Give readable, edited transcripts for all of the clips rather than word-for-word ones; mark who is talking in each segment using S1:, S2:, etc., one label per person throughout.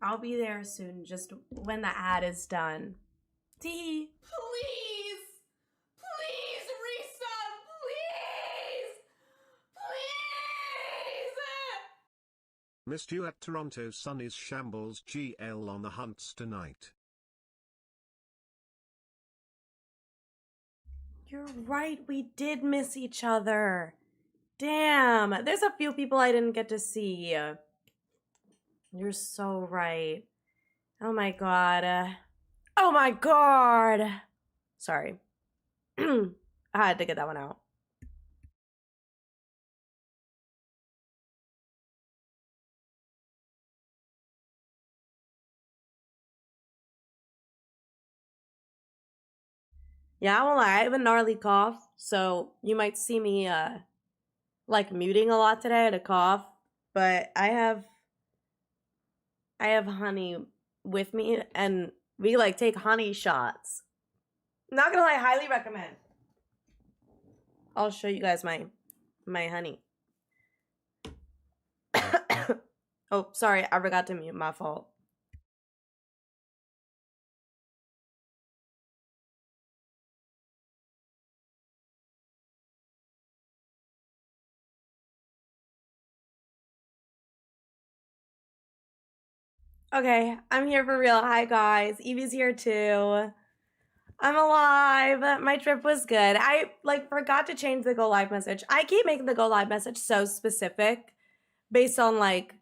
S1: I'll be there soon, just when the ad is done. Tee.
S2: Please! Please resub! Please! Please!
S3: Missed you at Toronto Sunny's Shambles GL on the hunts tonight.
S1: You're right, we did miss each other. Damn, there's a few people I didn't get to see. You're so right. Oh my god. Oh my god! Sorry. I had to get that one out. Yeah, I won't lie, I have a gnarly cough, so you might see me like muting a lot today to cough, but I have honey with me and we like take honey shots. Not gonna lie, highly recommend. I'll show you guys my honey. Oh, sorry, I forgot to mute, my fault. Okay, I'm here for real. Hi guys, Evie's here too. I'm alive. My trip was good. I like forgot to change the go live message. I keep making the go live message so specific based on like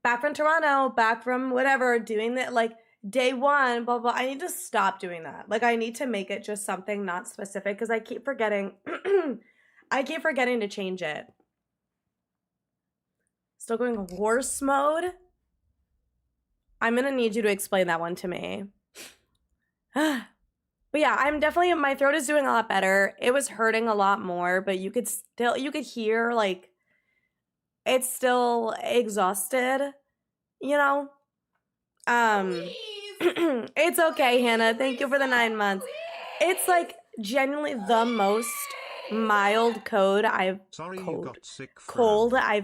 S1: back from Toronto, back from whatever, doing that like day one, blah, blah. I need to stop doing that. Like I need to make it just something not specific because I keep forgetting. I keep forgetting to change it. Still going horse mode? I'm gonna need you to explain that one to me. But yeah, I'm definitely, my throat is doing a lot better. It was hurting a lot more, but you could hear like, it's still exhausted, you know? It's okay, Hannah. Thank you for the 9 months. It's like genuinely the most mild cold I've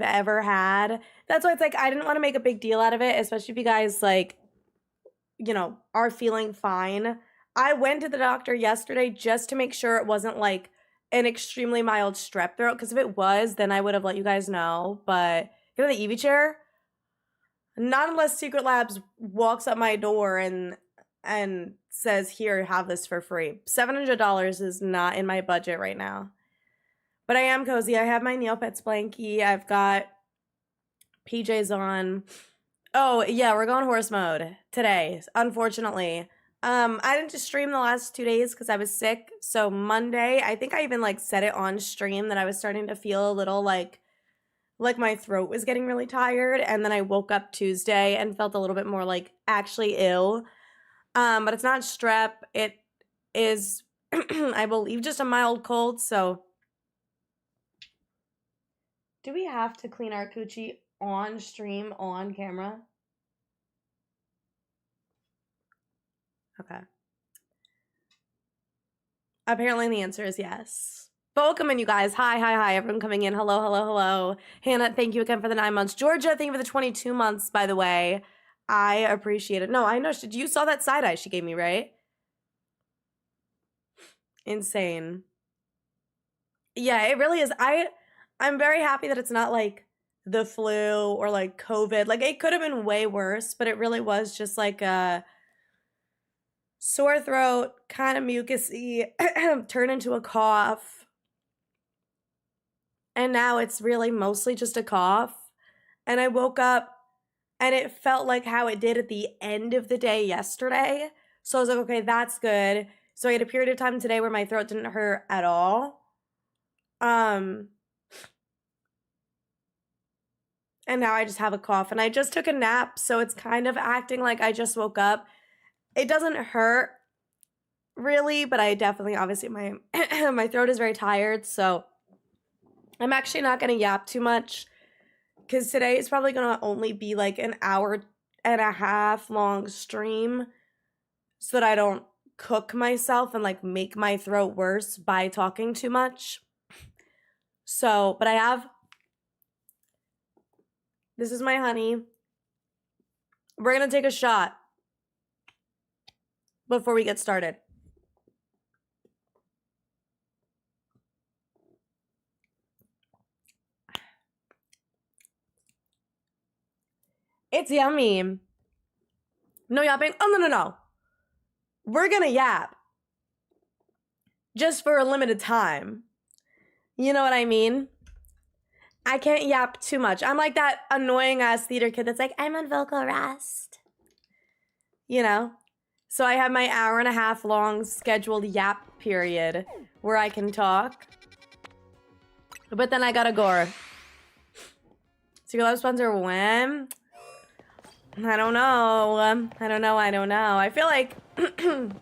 S1: ever had. That's why it's like I didn't want to make a big deal out of it, especially if you guys like, you know, are feeling fine. I went to the doctor yesterday just to make sure it wasn't like an extremely mild strep throat, because if it was, then I would have let you guys know. But you know the Evie chair? Not unless Secret Labs walks up my door and says, here, have this for free. $700 is not in my budget right now. But I am cozy. I have my Neopets blankie. I've got PJs on. Oh, yeah, we're going horse mode today, unfortunately. I didn't just stream the last 2 days because I was sick. So Monday, I think I even like said it on stream that I was starting to feel a little like my throat was getting really tired. And then I woke up Tuesday and felt a little bit more like actually ill. But it's not strep. It is, I believe, just a mild cold. So do we have to clean our coochie on stream, on camera? Okay. Apparently the answer is yes. But welcome in, you guys. Hi, everyone coming in. Hello. Hannah, thank you again for the 9 months. Georgia, thank you for the 22 months, by the way. I appreciate it. No, I know. You saw that side eye she gave me, right? Insane. Yeah, it really is. I'm very happy that it's not like the flu or like COVID. Like it could have been way worse, but it really was just like a sore throat, kind of mucusy, turn into a cough. And now it's really mostly just a cough. And I woke up and it felt like how it did at the end of the day yesterday. So I was like, okay, that's good. So I had a period of time today where my throat didn't hurt at all. And now I just have a cough and I just took a nap. So it's kind of acting like I just woke up. It doesn't hurt really, but I definitely, obviously my, my throat is very tired. So I'm actually not going to yap too much because today is probably going to only be like an hour and a half long stream so that I don't cook myself and like make my throat worse by talking too much. So, but I have, this is my honey. We're gonna take a shot before we get started. It's yummy. No yapping? Oh, no. We're gonna yap. Just for a limited time. You know what I mean? I can't yap too much. I'm like that annoying ass theater kid that's like, I'm on vocal rest. You know? So I have my hour-and-a-half long scheduled yap period where I can talk. But then I gotta go. So your love sponsor when? I don't know. I don't know. I feel like I'd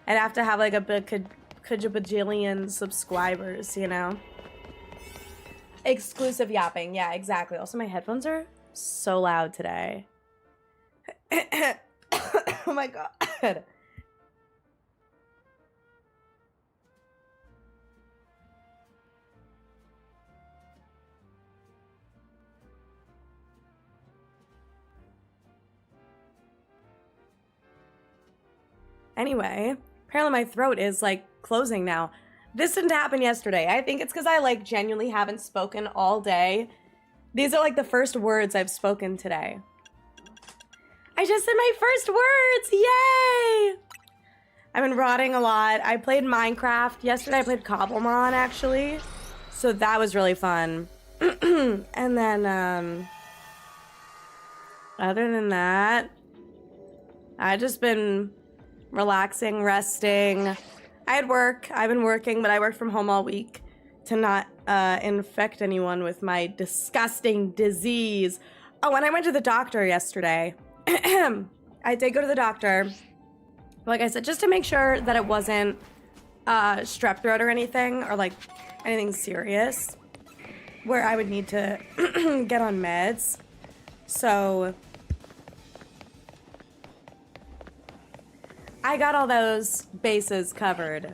S1: have to have like a bajillion subscribers, you know? Exclusive yapping. Yeah, exactly. Also, my headphones are so loud today. Oh my god. Anyway, apparently my throat is like closing now. This didn't happen yesterday. I think it's because I like genuinely haven't spoken all day. These are like the first words I've spoken today. I just said my first words! Yay! I've been rotting a lot. I played Minecraft. Yesterday I played Cobalion actually. So that was really fun. And then, other than that, I've just been relaxing, resting. I had work. I've been working, but I worked from home all week to not infect anyone with my disgusting disease. Oh, and I went to the doctor yesterday. I did go to the doctor, like I said, just to make sure that it wasn't strep throat or anything, or like anything serious where I would need to get on meds. So I got all those bases covered.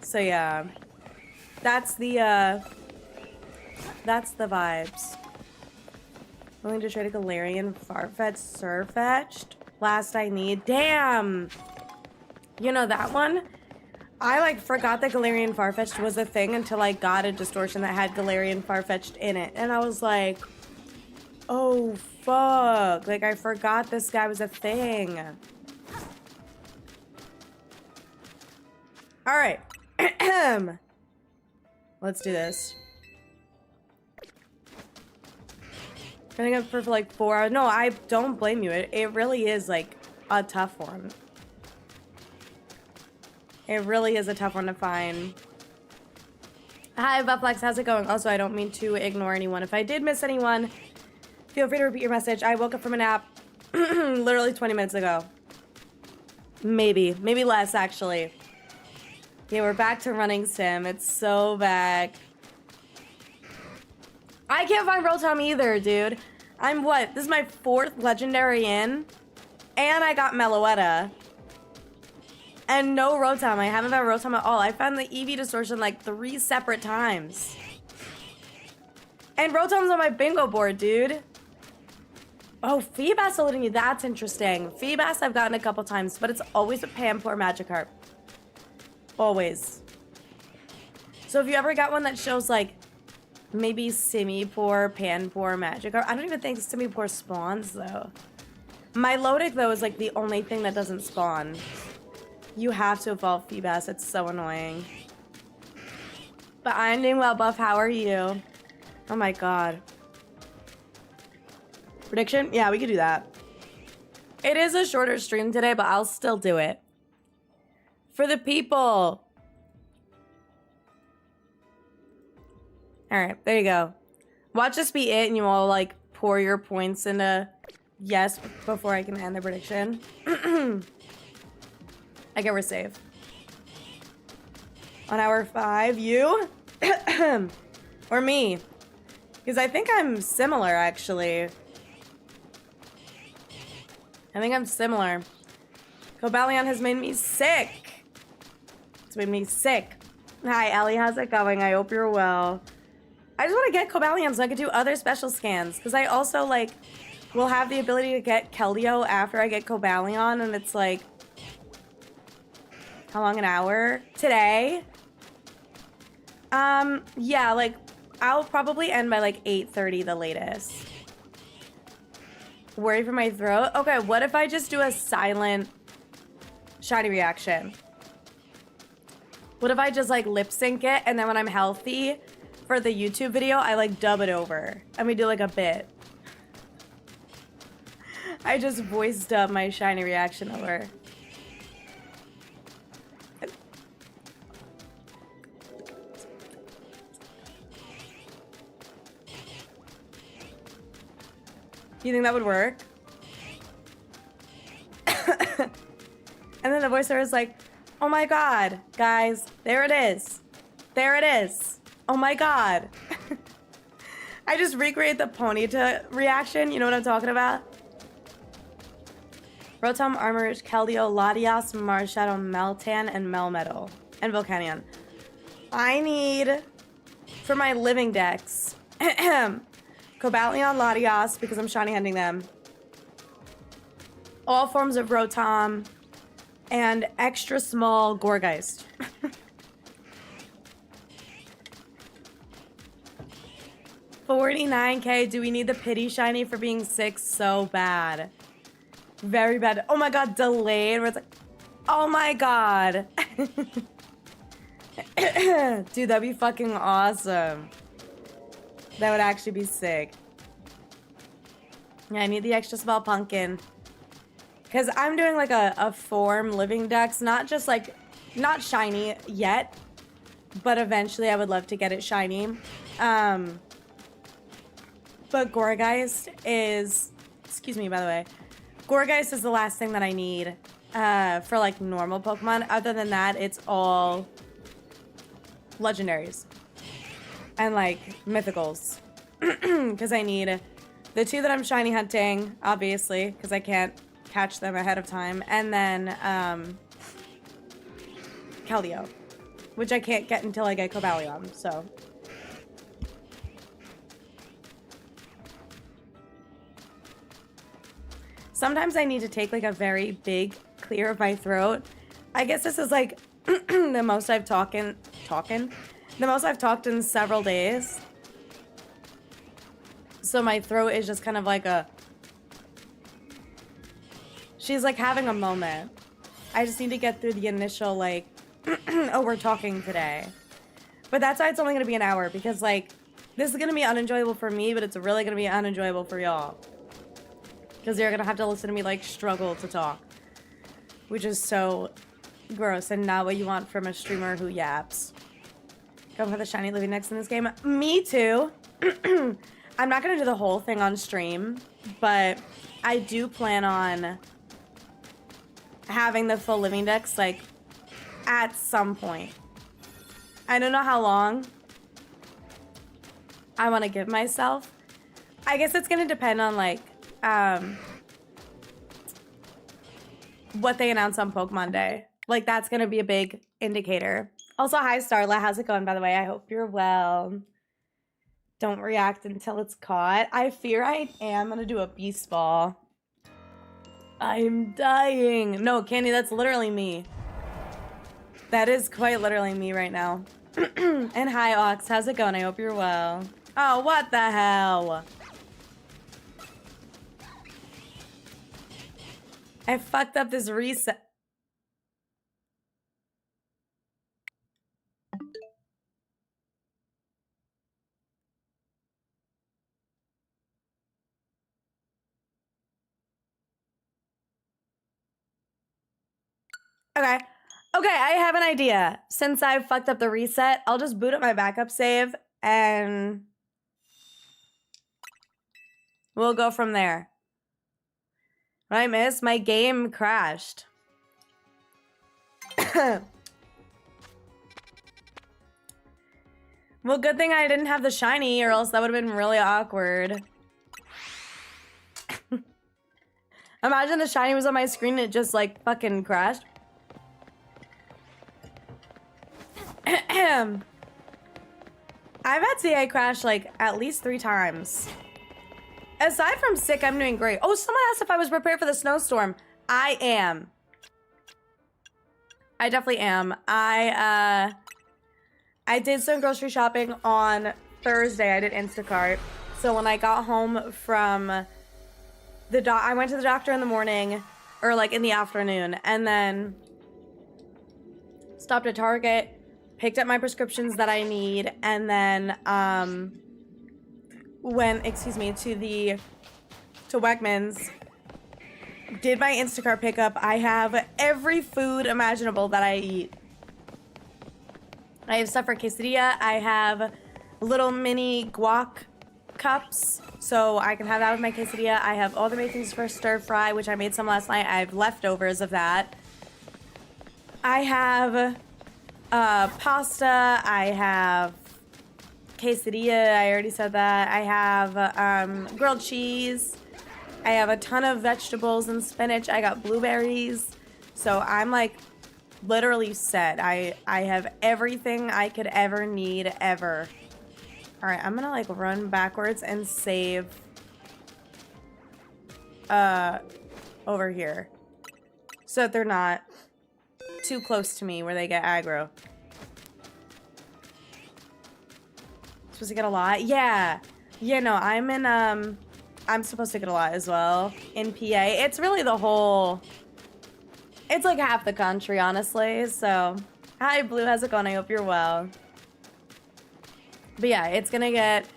S1: So yeah, that's the vibes. Willing to trade a Galarian Farfetch'd Surfetch'd? Last I need. Damn! You know that one? I like forgot that Galarian Farfetch'd was a thing until I got a distortion that had Galarian Farfetch'd in it. And I was like, oh fuck. Like I forgot this guy was a thing. Alright. Let's do this. I think for like 4 hours. No, I don't blame you. It really is like a tough one. It really is a tough one to find. Hi, Bufflex. How's it going? Also, I don't mean to ignore anyone. If I did miss anyone, feel free to repeat your message. I woke up from a nap literally 20 minutes ago. Maybe less, actually. Yeah, we're back to running sim. It's so back. I can't find Rotom either, dude. I'm what? This is my 4th legendary in. And I got Meloetta. And no Rotom. I haven't found Rotom at all. I found the Eevee distortion like 3 separate times. And Rotom's on my bingo board, dude. Oh, Feebas eluding me. That's interesting. Feebas I've gotten a couple times, but it's always a Pampor Magikarp. Always. So if you ever got one that shows like maybe Simipour, Panpour, Magikarp. I don't even think Simipour spawns though. Milotic though is like the only thing that doesn't spawn. You have to evolve Feebas. It's so annoying. But I'm doing well, Buff. How are you? Oh my god. Prediction? Yeah, we could do that. It is a shorter stream today, but I'll still do it. For the people. Alright, there you go. Watch this be it and you all like pour your points into yes before I can end the prediction. I get we're safe. On hour 5, you? Or me? Because I think I'm similar, actually. I think I'm similar. Cobalion has made me sick. It's made me sick. Hi, Ellie. How's it going? I hope you're well. I just want to get Cobalion so I can do other special scans. Because I also, like, will have the ability to get Keldeo after I get Cobalion, and it's like, how long, an hour? Today? Yeah, like, I'll probably end by like 8:30 the latest. Worry for my throat? Okay, what if I just do a silent shiny reaction? What if I just like lip sync it, and then when I'm healthy for the YouTube video, I like dub it over and we do like a bit. I just voice dub my shiny reaction over. You think that would work? And then the voiceover is like, oh my god, guys, there it is. There it is. Oh my god. I just recreate the Ponyta reaction. You know what I'm talking about? Rotom, Armor, Keldeo, Latias, Marshadow, Meltan, and Melmetal. And Volcanion. I need, for my living decks, Cobalion, Latias, because I'm shiny hunting them. All forms of Rotom. And extra small Gourgeist. $49K. Do we need the pity shiny for being sick so bad? Very bad. Oh my god, delayed. Where it's like, oh my god. Dude, that'd be fucking awesome. That would actually be sick. Yeah, I need the extra small pumpkin. Because I'm doing like a form living dex, not just like, not shiny yet, but eventually I would love to get it shiny. But Gourgeist is, excuse me by the way, Gourgeist is the last thing that I need for like normal Pokemon. Other than that, it's all legendaries and like mythicals. Because I need the two that I'm shiny hunting, obviously, because I can't catch them ahead of time, and then Keldeo, which I can't get until I get Cobalion, so. Sometimes I need to take like a very big clear of my throat. I guess this is like the most I've the most I've talked in several days. So my throat is just kind of like a, she's like having a moment. I just need to get through the initial like, oh, we're talking today. But that's why it's only gonna be an hour, because like, this is gonna be unenjoyable for me, but it's really gonna be unenjoyable for y'all. Because you're gonna have to listen to me like struggle to talk. Which is so gross and not what you want from a streamer who yaps. Going for the shiny living next in this game. Me too. I'm not gonna do the whole thing on stream, but I do plan on having the full living dex like at some point. I don't know how long I want to give myself. I guess it's gonna depend on like what they announce on Pokemon Day. Like that's gonna be a big indicator. Also, hi Starla, how's it going by the way? I hope you're well. Don't react until it's caught. I fear I am gonna do a beast ball. I'm dying. No, Candy, that's literally me. That is quite literally me right now. And hi, Ox. How's it going? I hope you're well. Oh, what the hell? I fucked up this reset. Okay. Okay, I have an idea. Since I've fucked up the reset, I'll just boot up my backup save and we'll go from there. What I missed? My game crashed. Well, good thing I didn't have the shiny, or else that would have been really awkward. Imagine the shiny was on my screen and it just like fucking crashed. I've had CA crash like at least 3 times. Aside from sick, I'm doing great. Oh, someone asked if I was prepared for the snowstorm. I am. I definitely am. I did some grocery shopping on Thursday. I did Instacart. So when I got home from I went to the doctor in the morning, or like in the afternoon, and then stopped at Target, picked up my prescriptions that I need, and then went, to Wegmans, did my Instacart pickup. I have every food imaginable that I eat. I have stuff for quesadilla. I have little mini guac cups, so I can have that with my quesadilla. I have all the makings for stir fry, which I made some last night. I have leftovers of that. I have pasta. I have quesadilla. I already said that. I have grilled cheese. I have a ton of vegetables and spinach. I got blueberries. So I'm like literally set. I have everything I could ever need ever. All right, I'm gonna like run backwards and save over here so that they're not too close to me where they get aggro. Supposed to get a lot? Yeah. Yeah, no, I'm in I'm supposed to get a lot as well in PA. It's really the whole, it's like half the country, honestly. So, hi, Blue. How's it going? I hope you're well. But yeah, it's gonna get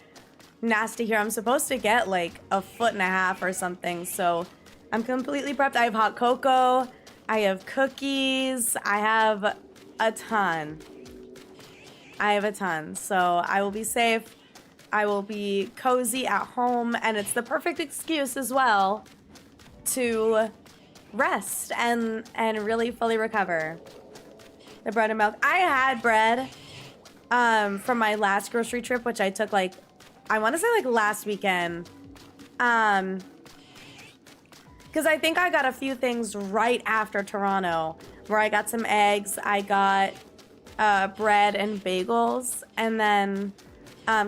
S1: nasty here. I'm supposed to get like 1.5 feet or something. So, I'm completely prepped. I have hot cocoa. I have cookies. I have a ton. So, I will be safe. I will be cozy at home, and it's the perfect excuse as well to rest and really fully recover. The bread and milk. I had bread from my last grocery trip, which I took like, I want to say like last weekend. Because I think I got a few things right after Toronto, where I got some eggs, I got bread and bagels, and then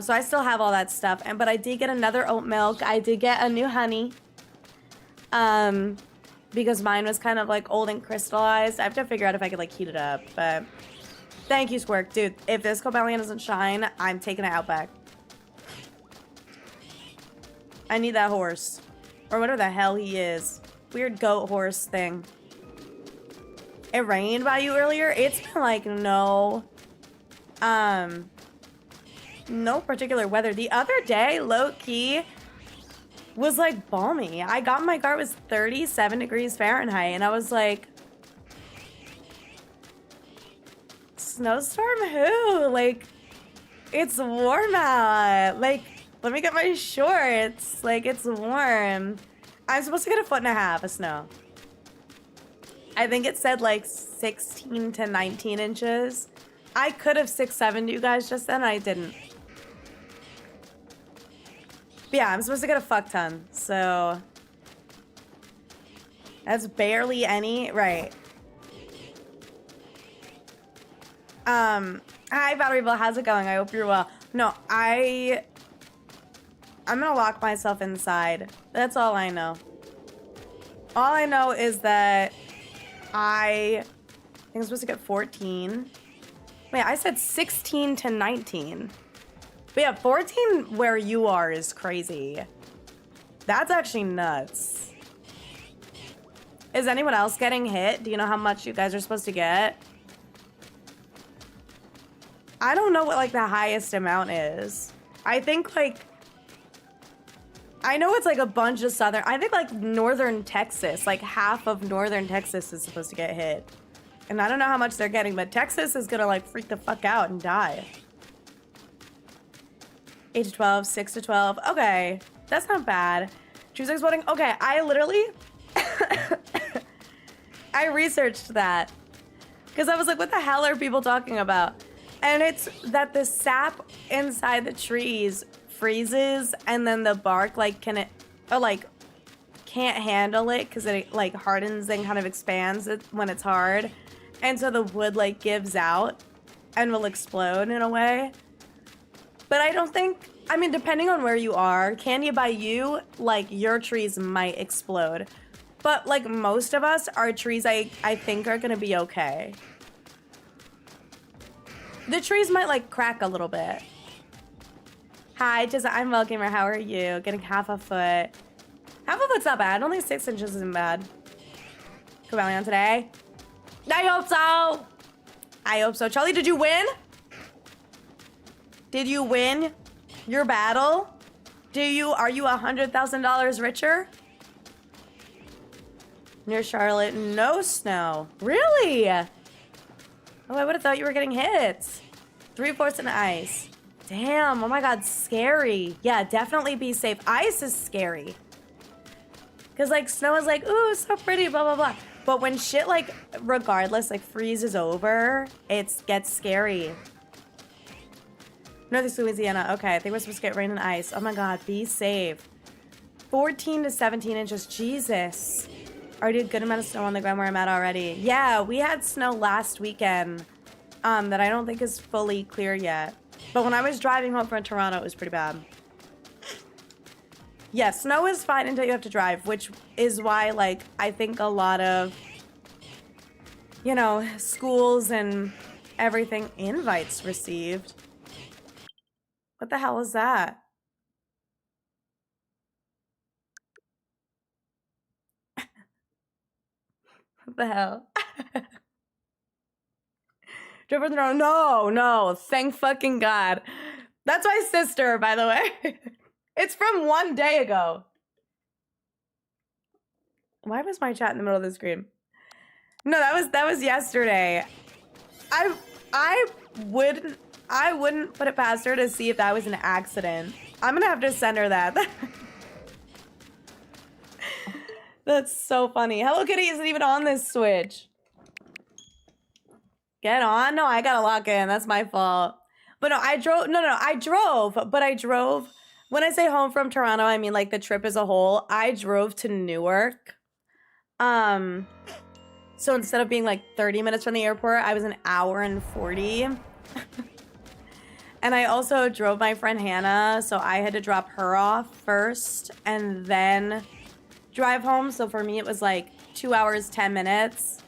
S1: so I still have all that stuff. But I did get another oat milk. I did get a new honey. Because mine was kind of like old and crystallized. I have to figure out if I could like heat it up. But thank you, Squirk. Dude, if this Cobalion doesn't shine, I'm taking it out back. I need that horse. Or whatever the hell he is. Weird goat horse thing. It rained by you earlier? It's been like no particular weather. The other day, low-key, was like balmy. I got in my car, it was 37 degrees Fahrenheit, and I was like, snowstorm who? Like, it's warm out. Like, let me get my shorts. Like, it's warm. I'm supposed to get 1.5 feet of snow. I think it said like 16 to 19 inches. I could have 6'7" you guys just then, I didn't. But yeah, I'm supposed to get a fuck ton, so that's barely any, right? Hi, Battery Bill, how's it going? I hope you're well. No, I'm gonna lock myself inside. That's all I know. All I know is that I think I'm supposed to get 14. Wait, I said 16 to 19. But yeah, 14 where you are is crazy. That's actually nuts. Is anyone else getting hit? Do you know how much you guys are supposed to get? I don't know what like the highest amount is. I think like, I know it's like a bunch of southern, I think like northern Texas, like half of northern Texas is supposed to get hit. And I don't know how much they're getting, but Texas is gonna like freak the fuck out and die. 8 to 12, 6 to 12. Okay, that's not bad. Choose exploding. Okay, I literally, I researched that because I was like, what the hell are people talking about? And it's that the sap inside the trees freezes, and then the bark like can't handle it because it like hardens and kind of expands it when it's hard, and so the wood like gives out and will explode in a way. But I don't think I mean, depending on where you are, Candy, by you, like, your trees might explode. But, like, most of us, our trees, I think, are gonna be okay. The trees might, like, crack a little bit. Hi, I'm well, gamer. How are you? Getting half a foot. Half a foot's not bad. Only 6 inches isn't bad. Cobalion today. I hope so. I hope so. Charlie, did you win? Did you win your battle? Are you $100,000 richer? Near Charlotte, no snow. Really? Oh, I would have thought you were getting hit. 3/4 in ice. Damn, oh my God, scary. Yeah, definitely be safe. Ice is scary. Cause like snow is like, ooh, so pretty, blah, blah, blah. But when shit like, regardless, like freezes over, it gets scary. Northeast Louisiana, okay, I think we're supposed to get rain and ice. Oh my God, be safe. 14 to 17 inches, Jesus. Already a good amount of snow on the ground where I'm at already. Yeah, we had snow last weekend that I don't think is fully clear yet. But when I was driving home from Toronto, it was pretty bad. Yeah, snow is fine until you have to drive, which is why, like, I think a lot of, you know, schools and everything invites received. What the hell is that? What the hell? No, thank fucking God. That's my sister, by the way. It's from one day ago. Why was my chat in the middle of the screen? No, that was yesterday. I wouldn't put it past her to see if that was an accident. I'm gonna have to send her that. That's so funny. Hello Kitty isn't even on this Switch. Get on? No, I gotta lock in. That's my fault. But no, I drove. But I drove. When I say home from Toronto, I mean like the trip as a whole. I drove to Newark. So instead of being like 30 minutes from the airport, I was an hour and 40. And I also drove my friend Hannah, so I had to drop her off first and then drive home. So for me, it was like 2 hours, 10 minutes.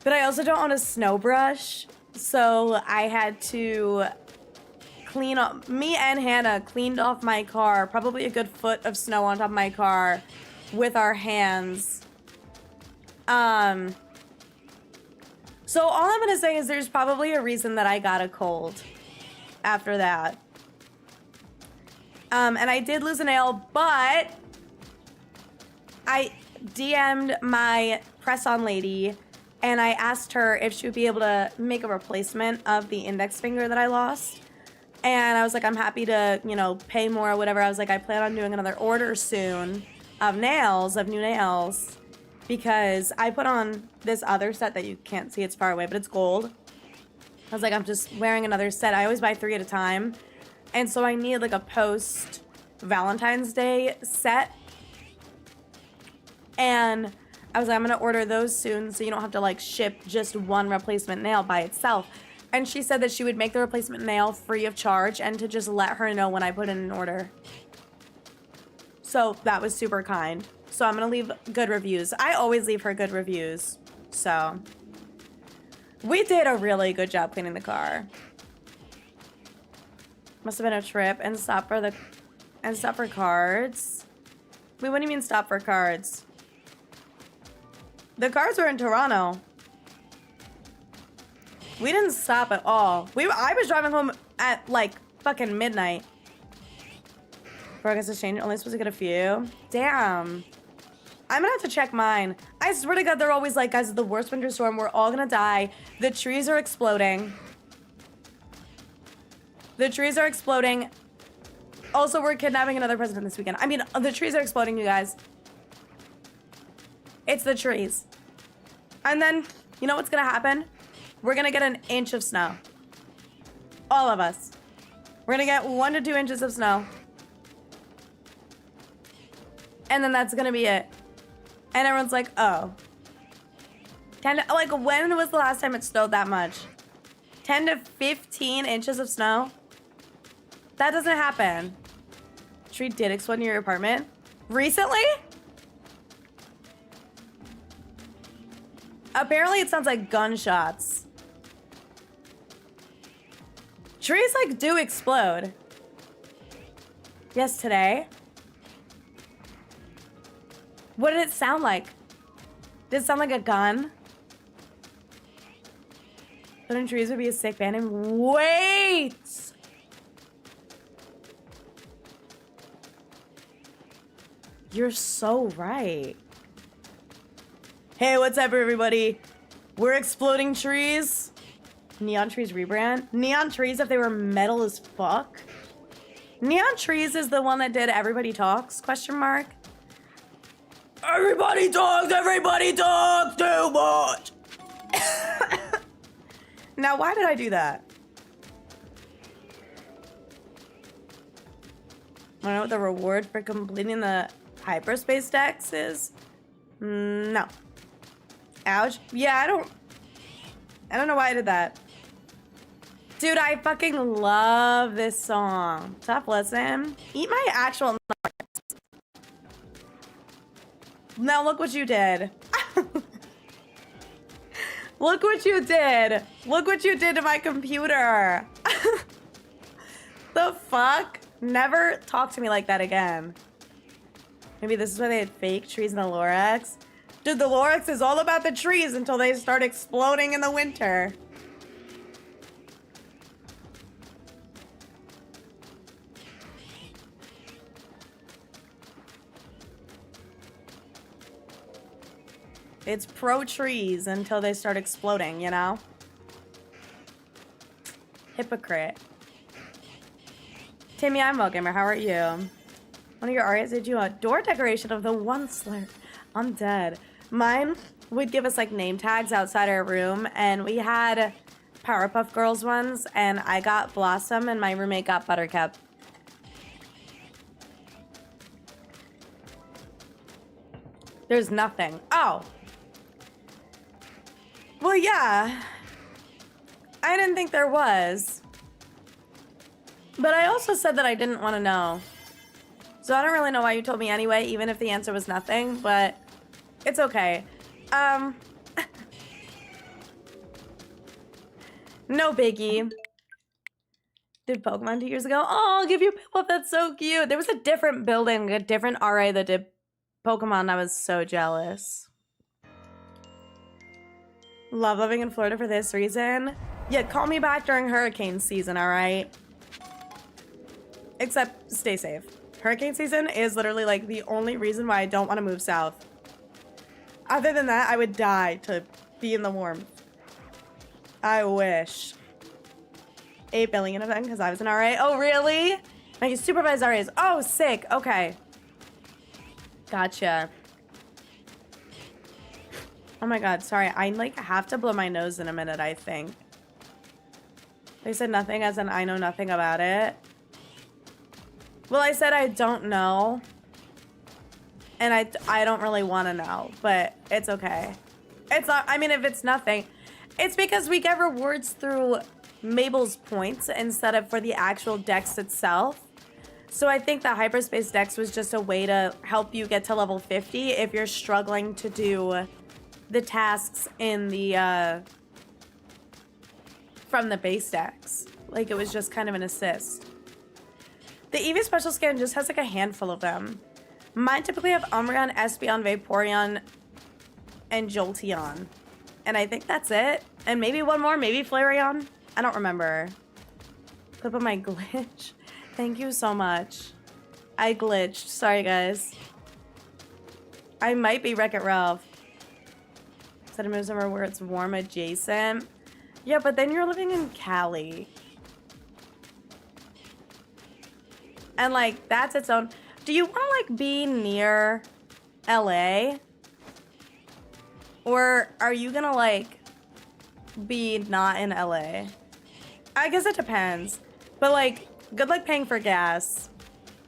S1: But I also don't own a snow brush, so I had to clean up. Me and Hannah cleaned off my car, probably a good foot of snow on top of my car with our hands. So all I'm gonna say is there's probably a reason that I got a cold after that. And I did lose a nail, but I DM'd my press-on lady and I asked her if she would be able to make a replacement of the index finger that I lost. And I was like, I'm happy to, you know, pay more or whatever. I was like, I plan on doing another order soon of nails, of new nails, because I put on this other set that you can't see, it's far away, but it's gold. I was like, I'm just wearing another set. I always buy 3 at a time. And so I needed like a post Valentine's Day set. And I was like, I'm gonna order those soon so you don't have to like ship just one replacement nail by itself. And she said that she would make the replacement nail free of charge and to just let her know when I put in an order. So that was super kind. So I'm gonna leave good reviews. I always leave her good reviews. So we did a really good job cleaning the car. Must have been a trip and stop for cards. Wait, what do you mean stop for cards? The cards were in Toronto. We didn't stop at all. I was driving home at like fucking midnight. Progress has changed. Only supposed to get a few. Damn. I'm gonna have to check mine. I swear to God, they're always like, guys, it's the worst winter storm. We're all gonna die. The trees are exploding. The trees are exploding. Also, we're kidnapping another president this weekend. I mean, the trees are exploding, you guys. It's the trees. And then, you know what's gonna happen? We're gonna get an inch of snow. All of us. We're gonna get 1 to 2 inches of snow. And then that's gonna be it. And everyone's like, oh. Like, when was the last time it snowed that much? 10 to 15 inches of snow? That doesn't happen. Tree did explode in your apartment? Recently? Apparently it sounds like gunshots. Trees like do explode. Yes, today. What did it sound like? Did it sound like a gun? But in trees would be a sick band. And wait! You're so right. Hey, what's up, everybody? We're exploding trees. Neon Trees rebrand. Neon Trees, if they were metal as fuck. Neon Trees is the one that did Everybody Talks, question mark. Everybody talks too much. Now, why did I do that? I know what the reward for completing the hyperspace dex is? No. Ouch. Yeah, I don't know why I did that. Dude, I fucking love this song. Tough listen. Eat my actual nuts. Now look what you did. Look what you did. Look what you did to my computer. The fuck? Never talk to me like that again. Maybe this is why they had fake trees in the Lorax. Dude, the Lorax is all about the trees until they start exploding in the winter. It's pro trees until they start exploding, you know? Hypocrite. Timmy, I'm well gamer. How are you? One of your artists did you a door decoration of the one slur. I'm dead. Mine would give us like name tags outside our room, and we had Powerpuff Girls ones, and I got Blossom and my roommate got Buttercup. There's nothing. Oh. Well, yeah. I didn't think there was. But I also said that I didn't want to know. So I don't really know why you told me anyway, even if the answer was nothing, but it's okay. No biggie. Did Pokemon 2 years ago? Oh, I'll give you a Piplup. That's so cute. There was a different building, a different RA that did Pokemon. I was so jealous. Love living in Florida for this reason. Yeah, call me back during hurricane season, all right? Except stay safe. Hurricane season is literally like the only reason why I don't want to move south. Other than that, I would die to be in the warmth. I wish. 8 billion of them because I was an RA. Oh, really? My supervised RAs. Oh, sick. Okay. Gotcha. Oh my god, sorry. I like have to blow my nose in a minute, I think. They said nothing as in I know nothing about it. Well, I said I don't know. And I don't really want to know, but it's okay. It's not, I mean, if it's nothing, it's because we get rewards through Mabel's points instead of for the actual dex itself. So I think the hyperspace dex was just a way to help you get to level 50 if you're struggling to do the tasks in the from the base dex. Like it was just kind of an assist. The Eevee special scan just has like a handful of them. Mine typically have Umbreon, Espeon, Vaporeon, and Jolteon. And I think that's it. And maybe one more, maybe Flareon. I don't remember. Clip of my glitch. Thank you so much. I glitched. Sorry, guys. I might be Wreck-It Ralph. Said it moves somewhere where it's warm adjacent. Yeah, but then you're living in Cali. And like, that's its own... Do you want to like be near LA? Or are you gonna like be not in LA? I guess it depends. But like, good luck paying for gas.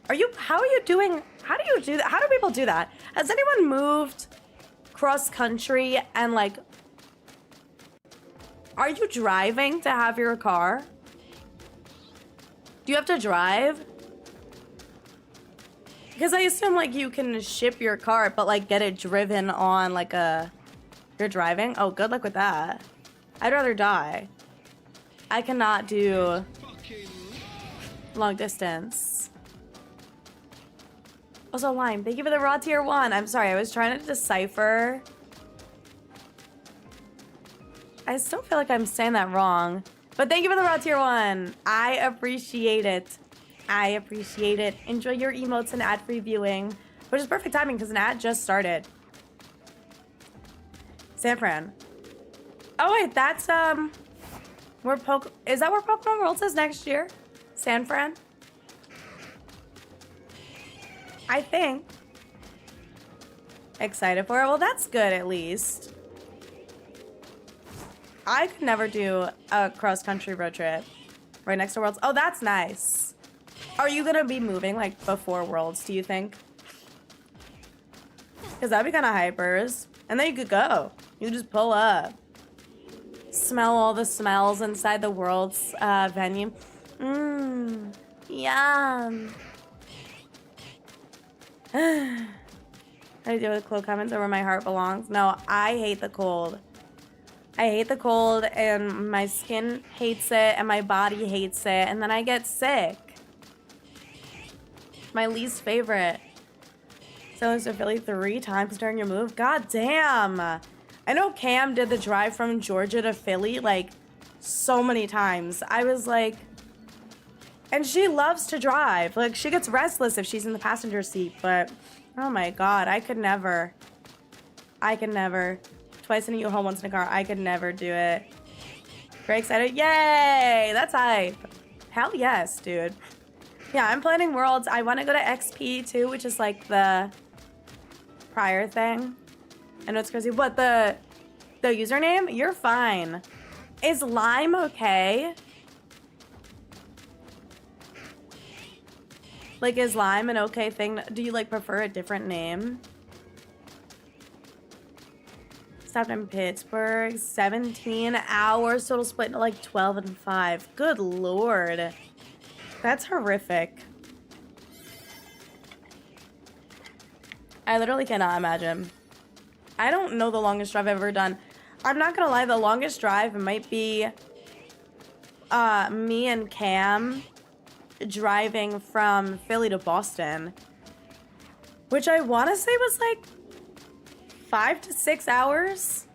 S1: How are you doing? How do you do that? How do people do that? Has anyone moved cross country and like, are you driving to have your car? Do you have to drive? Because I assume like you can ship your car, but like get it driven on like a... You're driving? Oh, good luck with that. I'd rather die. I cannot do long distance. Also, Lime, thank you for the raw tier 1. I'm sorry, I was trying to decipher. I still feel like I'm saying that wrong. But thank you for the raw tier 1. I appreciate it. I appreciate it. Enjoy your emotes and ad-free viewing, which is perfect timing because an ad just started. San Fran. Oh wait, that's where is that where Pokemon World is next year? San Fran? I think. Excited for it. Well, that's good at least. I could never do a cross-country road trip right next to Worlds. Oh, that's nice. Are you gonna be moving like before Worlds, do you think? Because that'd be kind of hypers. And then you could go. You could just pull up. Smell all the smells inside the Worlds venue. Mmm. Yum. How do you deal with cold comments over my heart belongs? No, I hate the cold. I hate the cold and my skin hates it and my body hates it and then I get sick. My least favorite. So it's to Philly 3 times during your move? God damn. I know Cam did the drive from Georgia to Philly like so many times. I was like, and she loves to drive. Like she gets restless if she's in the passenger seat, but oh my God, I could never. I could never. Twice in a U-Haul, once in a car. I could never do it. Very excited. Yay! That's hype. Hell yes, dude. Yeah, I'm planning Worlds. I want to go to XP too, which is like the prior thing. I know it's crazy. What, the username? You're fine. Is Lime okay? Like, is Lime an okay thing? Do you like prefer a different name? Stopped in Pittsburgh, 17 hours, total split into like 12 and 5. Good Lord. That's horrific. I literally cannot imagine. I don't know the longest drive I've ever done. I'm not gonna lie, the longest drive might be me and Cam driving from Philly to Boston, which I want to say was like 5 to 6 hours.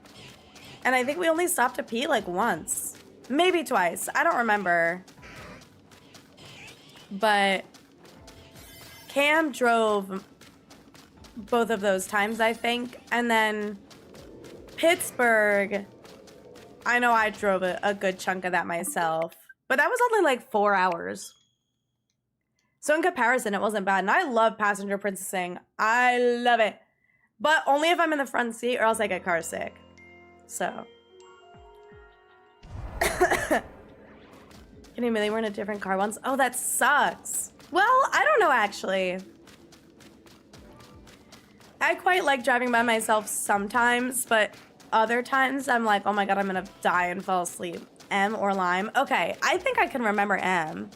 S1: And I think we only stopped to pee like once. Maybe twice. I don't remember. But Cam drove both of those times, I think. And then Pittsburgh, I know I drove a good chunk of that myself. But that was only like 4 hours. So in comparison, it wasn't bad. And I love passenger princessing. I love it. But only if I'm in the front seat or else I get car sick. So. Can you really we're in a different car once? Oh, that sucks. Well, I don't know actually. I quite like driving by myself sometimes, but other times I'm like, oh my God, I'm gonna die and fall asleep. M or Lime? Okay, I think I can remember M.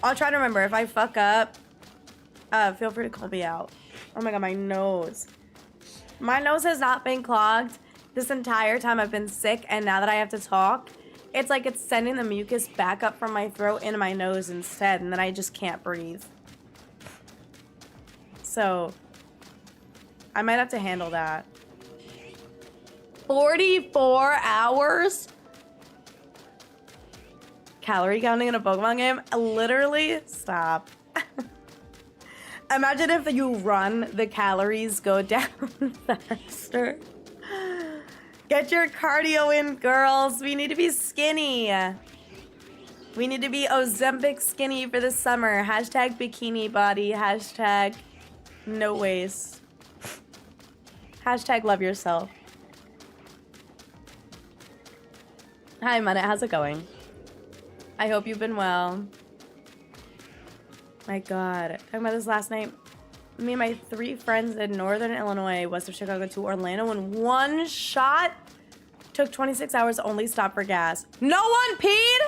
S1: I'll try to remember. If I fuck up, feel free to call me out. Oh my God, my nose. My nose has not been clogged this entire time I've been sick, and now that I have to talk, it's like it's sending the mucus back up from my throat into my nose instead, and then I just can't breathe. So, I might have to handle that. 44 hours? Calorie counting in a Pokemon game? Literally, stop. Imagine if you run, the calories go down faster. Get your cardio in, girls. We need to be skinny. We need to be Ozempic skinny for the summer. Hashtag bikini body. Hashtag no waist. Hashtag love yourself. Hi, Munnet. How's it going? I hope you've been well. My God. Talking about this last night. Me and my 3 friends in Northern Illinois, west of Chicago to Orlando in one shot. Took 26 hours, only stopped for gas. No one peed?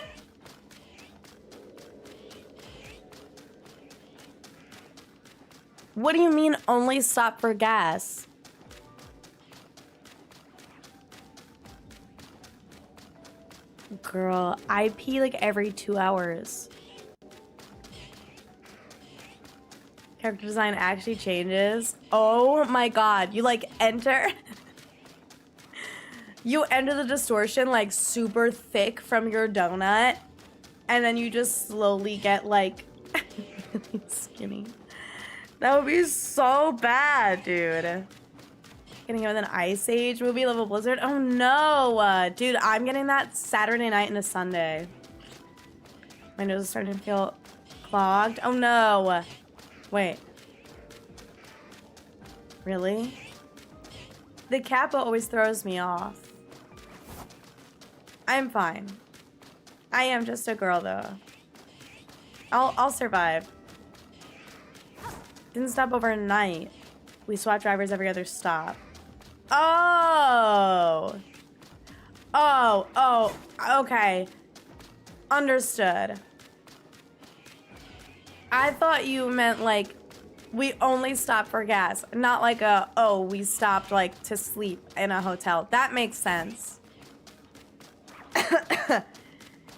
S1: What do you mean only stop for gas? Girl, I pee like every 2 hours. Character design actually changes. Oh my god, you like enter. You enter the distortion like super thick from your donut, and then you just slowly get like really skinny. That would be so bad, dude. Getting it with an Ice Age movie level Blizzard. Oh no, dude, I'm getting that Saturday night into Sunday. My nose is starting to feel clogged. Oh no. Wait. Really? The kappa always throws me off. I'm fine. I am just a girl though. I'll survive. Didn't stop overnight. We swap drivers every other stop. Oh. Oh, okay. Understood. I thought you meant like we only stopped for gas, not like we stopped like to sleep in a hotel. That makes sense.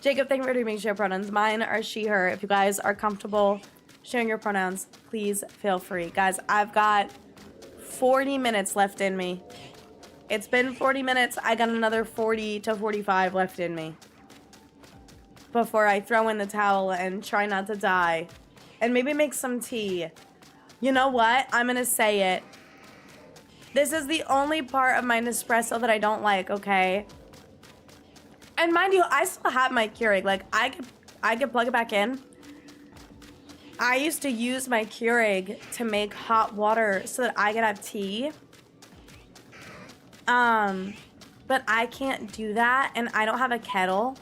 S1: Jacob, thank you for doing show pronouns. Mine are she, her. If you guys are comfortable sharing your pronouns, please feel free. Guys, I've got 40 minutes left in me. It's been 40 minutes. I got another 40 to 45 left in me before I throw in the towel and try not to die. And maybe make some tea. You know what? I'm gonna say it. This is the only part of my Nespresso that I don't like, okay? And mind you, I still have my Keurig. Like, I could plug it back in. I used to use my Keurig to make hot water so that I could have tea. But I can't do that, and I don't have a kettle.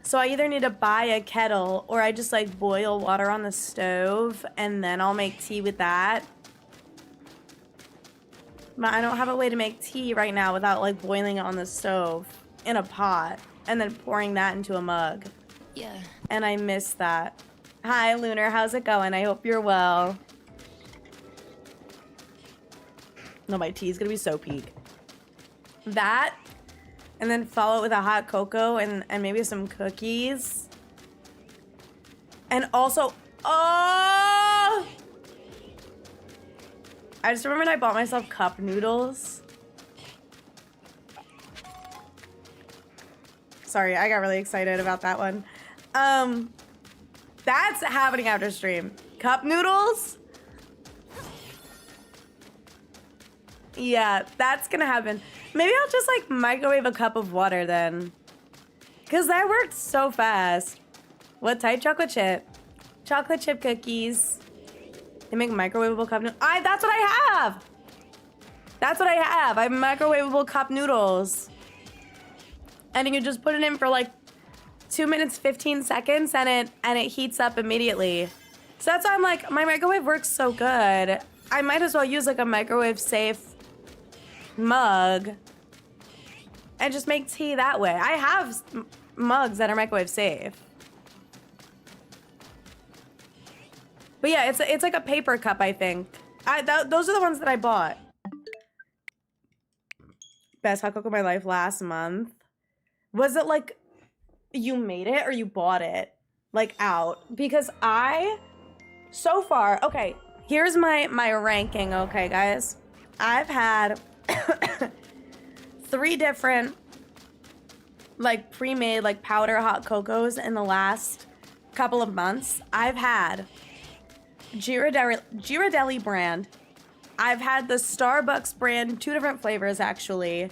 S1: So I either need to buy a kettle, or I just, like, boil water on the stove, and then I'll make tea with that. But I don't have a way to make tea right now without, like, boiling it on the stove in a pot, and then pouring that into a mug.
S4: Yeah.
S1: And I miss that. Hi, Lunar. How's it going? I hope you're well. No, my tea is gonna be so peak. That, and then follow it with a hot cocoa and maybe some cookies. And also, oh! I just remembered I bought myself cup noodles. Sorry, I got really excited about that one. That's happening after stream. Cup noodles? Yeah, that's gonna happen. Maybe I'll just like microwave a cup of water then. Cause that worked so fast. What type? Chocolate chip. Chocolate chip cookies. They make microwavable cup noodles. That's what I have! That's what I have. I have microwavable cup noodles. And you can just put it in for like 2 minutes, 15 seconds, and it heats up immediately. So that's why I'm like, my microwave works so good. I might as well use like a microwave safe mug and just make tea that way. I have mugs that are microwave safe. But yeah, it's like a paper cup, I think. Those are the ones that I bought. Best hot cocoa of my life last month. Was it like you made it or you bought it like out? Because so far, okay, here's my ranking, okay, guys. I've had 3 different like pre-made like powder hot cocos in the last couple of months. I've had Ghirardelli brand. I've had the Starbucks brand, 2 different flavors actually.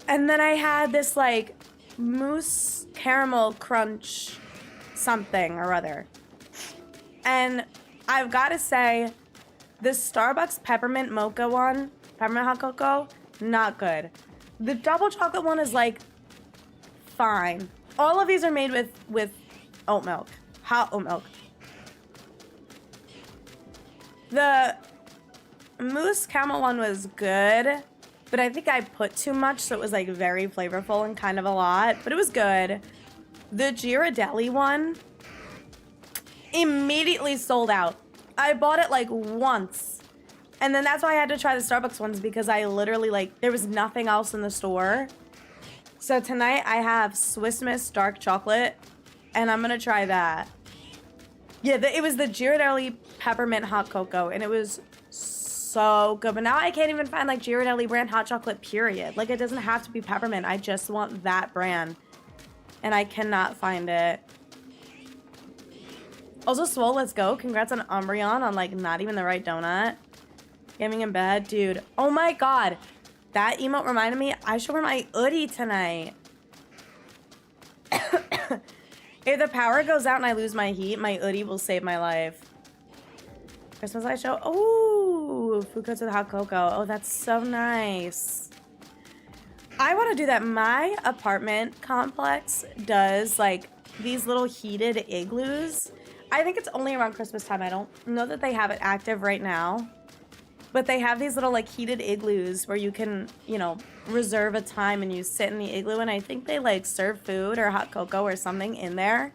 S1: And then I had this like mousse caramel crunch something or other. And I've got to say, the Starbucks peppermint mocha one, peppermint hot cocoa, not good. The double chocolate one is like fine. All of these are made with oat milk, hot oat milk. The mousse caramel one was good, but I think I put too much, so it was like very flavorful and kind of a lot, but it was good. The Ghirardelli one immediately sold out. I bought it like once. And then that's why I had to try the Starbucks ones, because I literally like, there was nothing else in the store. So tonight I have Swiss Miss dark chocolate, and I'm gonna try that. Yeah, it was the Ghirardelli peppermint hot cocoa, and it was so good. But now I can't even find like Ghirardelli brand hot chocolate, period. Like, it doesn't have to be peppermint. I just want that brand, and I cannot find it. Also, Swole, let's go. Congrats on Umbreon on like not even the right donut. Gaming in bed, dude. Oh my god. That emote reminded me, I should wear my hoodie tonight. If the power goes out and I lose my heat, my hoodie will save my life. Christmas light show. Oh, food coats with hot cocoa. Oh, that's so nice. I want to do that. My apartment complex does like these little heated igloos. I think it's only around Christmas time. I don't know that they have it active right now. But they have these little like heated igloos where you can, you know, reserve a time and you sit in the igloo, and I think they like serve food or hot cocoa or something in there.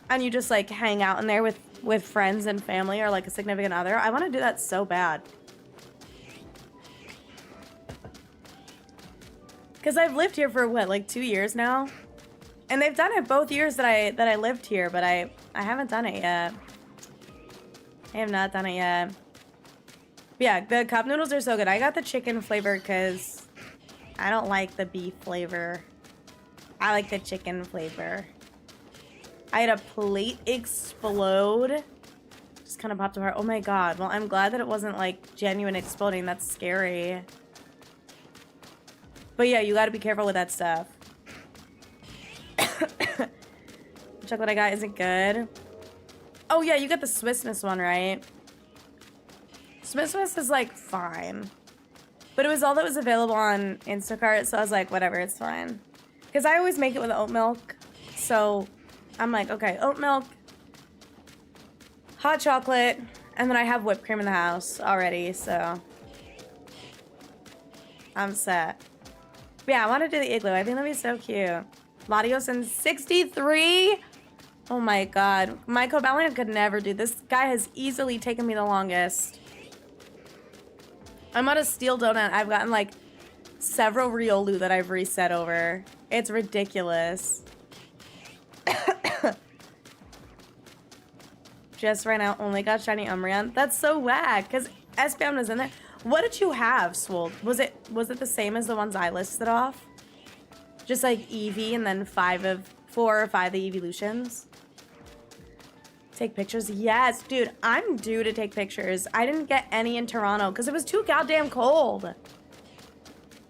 S1: And you just like hang out in there with friends and family or like a significant other. I want to do that so bad. Cuz I've lived here for what, like 2 years now? And they've done it both years that I lived here, but I haven't done it yet. I have not done it yet. Yeah, the cup noodles are so good. I got the chicken flavor because I don't like the beef flavor. I like the chicken flavor. I had a plate explode. Just kind of popped apart. Oh my god. Well, I'm glad that it wasn't like genuine exploding. That's scary. But yeah, you gotta be careful with that stuff. The chocolate I got isn't good. Oh yeah, you got the Swiss Miss one, right? Swiss Miss is like fine, but it was all that was available on Instacart, so I was like, whatever, it's fine. Because I always make it with oat milk, so I'm like, okay, oat milk, hot chocolate, and then I have whipped cream in the house already, so I'm set. But yeah, I want to do the igloo. I think that'd be so cute. Latios in 63. Oh my god, my Cobalion could never do this. Guy has easily taken me the longest. I'm on a steel donut. I've gotten like several Riolu that I've reset over. It's ridiculous. Just right now, only got shiny Umbreon. That's so whack, because Espeon was in there. What did you have, Swole? Was it the same as the ones I listed off? Just like Eevee and then 4 or 5 Evolutions? Take pictures? Yes, dude, I'm due to take pictures. I didn't get any in Toronto because it was too goddamn cold.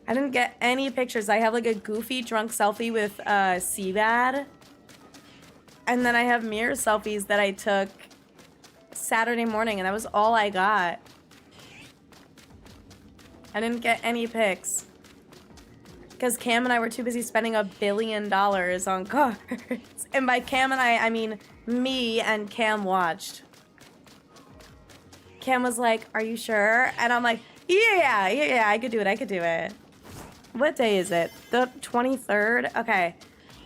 S1: I didn't get any pictures. I have like a goofy drunk selfie with Seabad. And then I have mirror selfies that I took Saturday morning, and that was all I got. I didn't get any pics. Because Cam and I were too busy spending $1 billion on cards. And by Cam and I mean me and Cam watched. Cam was like, are you sure? And I'm like, yeah, I could do it. What day is it? The 23rd? Okay.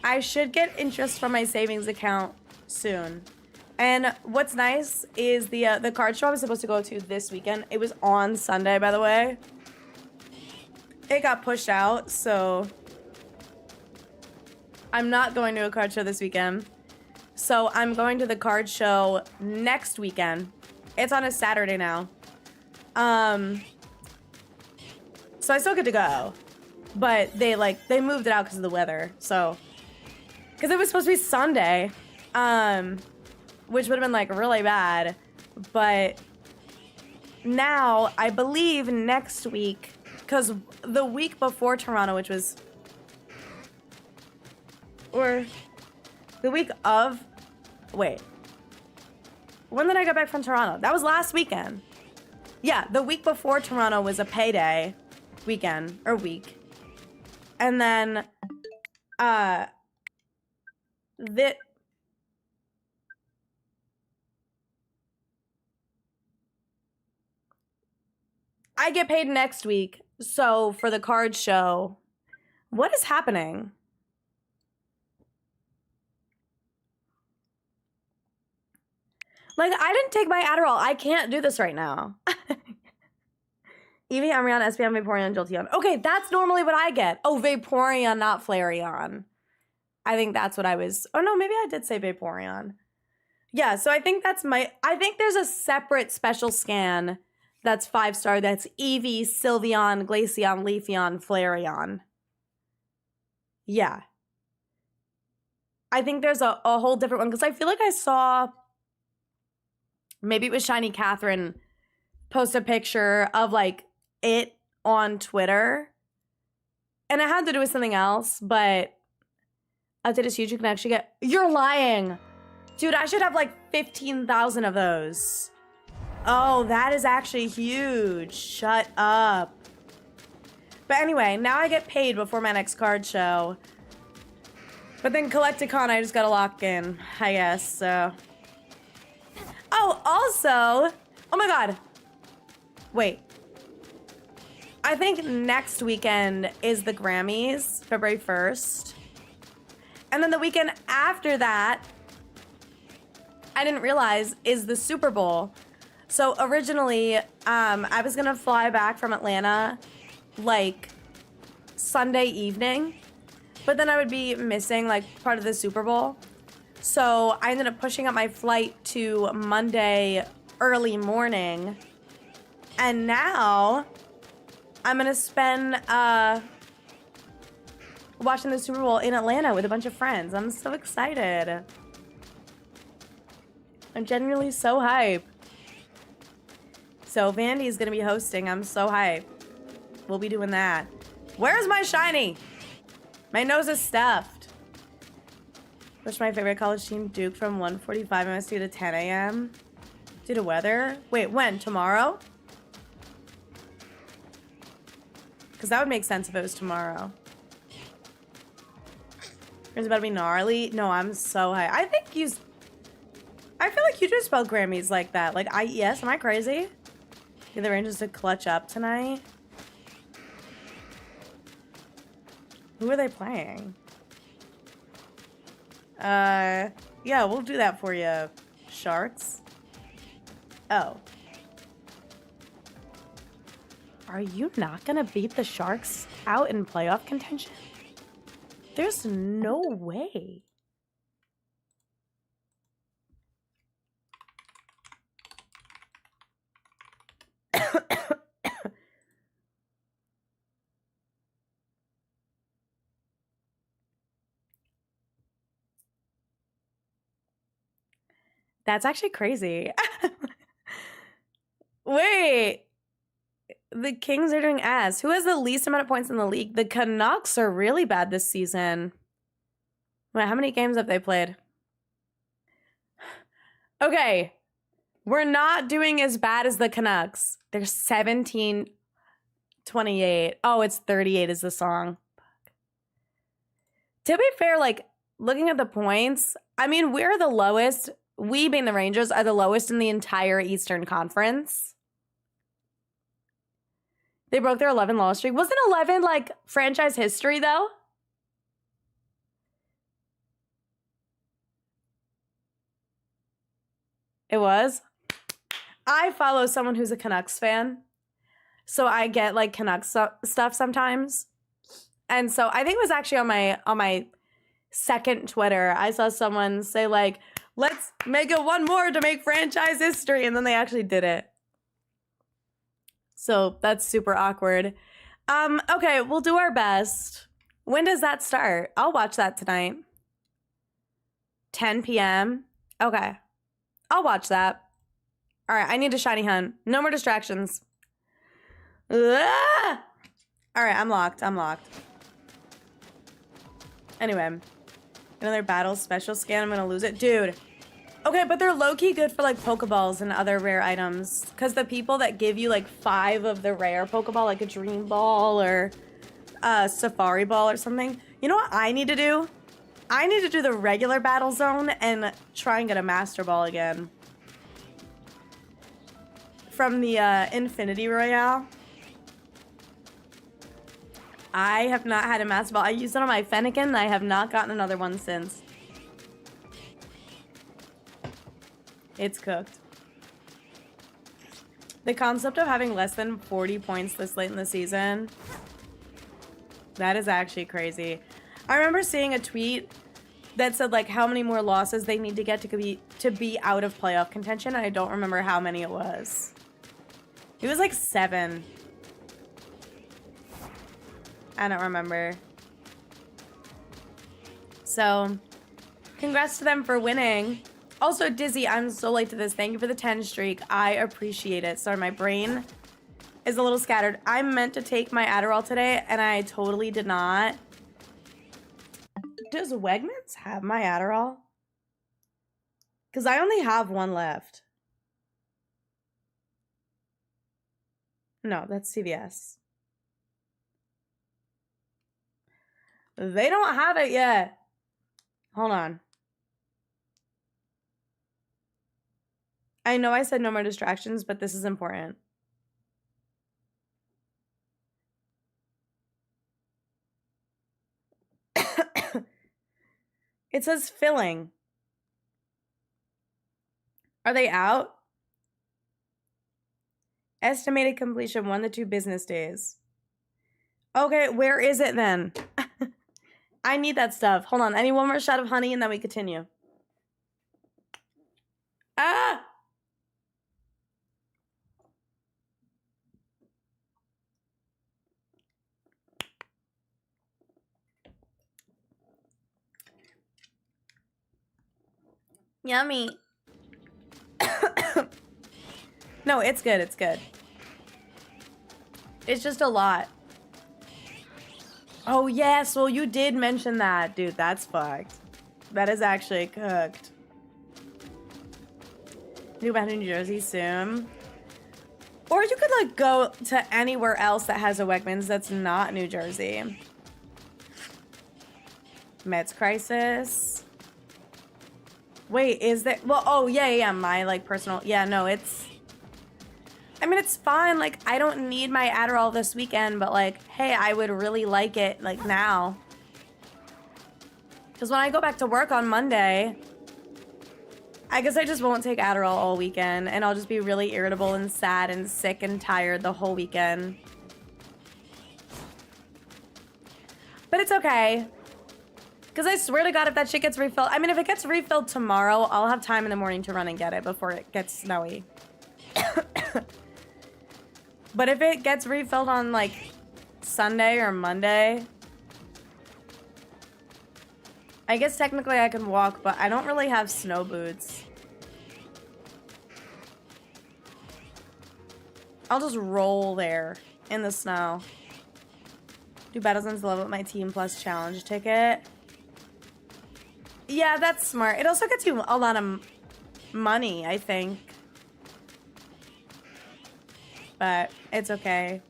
S1: I should get interest from my savings account soon. And what's nice is the card show I was supposed to go to this weekend. It was on Sunday, by the way. It got pushed out, so I'm not going to a card show this weekend. So I'm going to the card show next weekend. It's on a Saturday now. So I still get to go. But they moved it out because of the weather. So, because it was supposed to be Sunday, which would have been like really bad. But now I believe next week, because the week before Toronto, which was, or the week of, wait, when did I get back from Toronto? That was last weekend. Yeah, the week before Toronto was a payday weekend, or week. And then, I get paid next week. So for the card show, what is happening? Like, I didn't take my Adderall. I can't do this right now. Evie, Amion, Espion, Vaporeon, Jolteon. Okay, that's normally what I get. Oh, Vaporeon, not Flareon. I think that's what I was. Oh, no, maybe I did say Vaporeon. Yeah, so I think that's I think there's a separate special scan that's 5-star. That's Eevee, Sylveon, Glaceon, Leafeon, Flareon. Yeah. I think there's a whole different one because I feel like I saw, maybe it was Shiny Catherine post a picture of like it on Twitter. And it had to do with something else, but update is huge. You can actually get, you're lying. Dude, I should have like 15,000 of those. Oh, that is actually huge. Shut up. But anyway, now I get paid before my next card show. But then Collecticon, I just gotta lock in, I guess, so. Oh, also, oh my God. Wait. I think next weekend is the Grammys, February 1st. And then the weekend after that, I didn't realize, is the Super Bowl. So originally, I was gonna fly back from Atlanta like Sunday evening, but then I would be missing like part of the Super Bowl. So I ended up pushing up my flight to Monday early morning. And now I'm gonna spend watching the Super Bowl in Atlanta with a bunch of friends. I'm so excited. I'm genuinely so hyped. So Vandy's gonna be hosting. I'm so hyped. We'll be doing that. Where's my shiny? My nose is stuffed. What's my favorite college team? Duke from 1:45 MST to 10 a.m. Due to weather. Wait, when? Tomorrow? Because that would make sense if it was tomorrow. It's about to be gnarly. No, I'm so high. I feel like you just spell Grammys like that. Like IES. Am I crazy? Get the Rangers to clutch up tonight. Who are they playing? Yeah, we'll do that for you, Sharks. Oh. Are you not gonna beat the Sharks out in playoff contention? There's no way. That's actually crazy. Wait. The Kings are doing ass. Who has the least amount of points in the league? The Canucks are really bad this season. Wait, how many games have they played? Okay. We're not doing as bad as the Canucks. They're 17-28. Oh, it's 38 is the song. To be fair, like, looking at the points, I mean, we're the lowest. We, being the Rangers, are the lowest in the entire Eastern Conference. They broke their 11 loss streak. Wasn't 11 like franchise history though? It was. I follow someone who's a Canucks fan, so I get like Canucks stuff sometimes. And so I think it was actually on my second Twitter, I saw someone say like, let's make it one more to make franchise history, and then they actually did it. So that's super awkward. Okay, we'll do our best. When does that start? I'll watch that tonight. 10 p.m. Okay. I'll watch that. All right, I need a shiny hunt. No more distractions. Ah! All right, I'm locked. Anyway, another battle special scan. I'm gonna lose it. Dude. Okay, but they're low-key good for like Pokeballs and other rare items. Because the people that give you like 5 of the rare Pokeball, like a Dream Ball or a Safari Ball or something. You know what I need to do? I need to do the regular Battle Zone and try and get a Master Ball again. From the Infinity Royale. I have not had a Master Ball. I used it on my Fennekin. I have not gotten another one since. It's cooked. The concept of having less than 40 points this late in the season, that is actually crazy. I remember seeing a tweet that said like how many more losses they need to get to be out of playoff contention, and I don't remember how many it was. It was like 7. I don't remember. So, congrats to them for winning. Also, Dizzy, I'm so late to this. Thank you for the 10 streak. I appreciate it. Sorry, my brain is a little scattered. I meant to take my Adderall today, and I totally did not. Does Wegmans have my Adderall? Because I only have one left. No, that's CVS. They don't have it yet. Hold on. I know I said no more distractions, but this is important. It says filling. Are they out? Estimated completion 1 to 2 business days. Okay, where is it then? I need that stuff. Hold on. I need one more shot of honey and then we continue. Ah! Yummy. No, it's good. It's good. It's just a lot. Oh, yes. Well, you did mention that. Dude, that's fucked. That is actually cooked. New back to New Jersey soon. Or you could, like, go to anywhere else that has a Wegmans that's not New Jersey. Meds Crisis. Wait, is there... Well, oh, yeah, my, like, personal... Yeah, no, it's... I mean, it's fine. Like, I don't need my Adderall this weekend, but, like, hey, I would really like it, like, now. Because when I go back to work on Monday, I guess I just won't take Adderall all weekend, and I'll just be really irritable and sad and sick and tired the whole weekend. But it's okay. Because I swear to God, if that shit gets refilled... I mean, if it gets refilled tomorrow, I'll have time in the morning to run and get it before it gets snowy. But if it gets refilled on, like, Sunday or Monday... I guess technically I can walk, but I don't really have snow boots. I'll just roll there in the snow. Do battles and level up my Team Plus challenge ticket. Yeah, that's smart. It also gets you a lot of money, I think. But it's okay.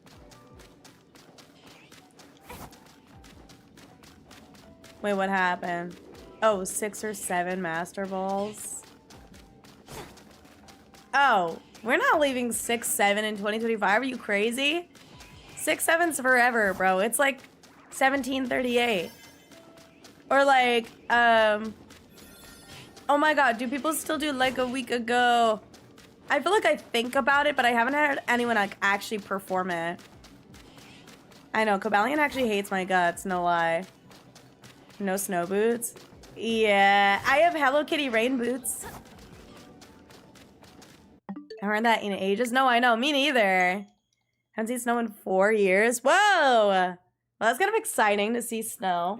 S1: Wait, what happened? Oh, 6 or 7 Master Balls. Oh, we're not leaving 6, 7 in 2025. Are you crazy? 6, 7's forever, bro. It's like 1738. Or like, oh my God, do people still do like a week ago? I feel like I think about it, but I haven't had anyone like actually perform it. I know, Cobalion actually hates my guts, no lie. No snow boots? Yeah, I have Hello Kitty rain boots. I haven't heard that in ages. No, I know, me neither. Haven't seen snow in 4 years. Whoa! Well, that's kind of exciting to see snow.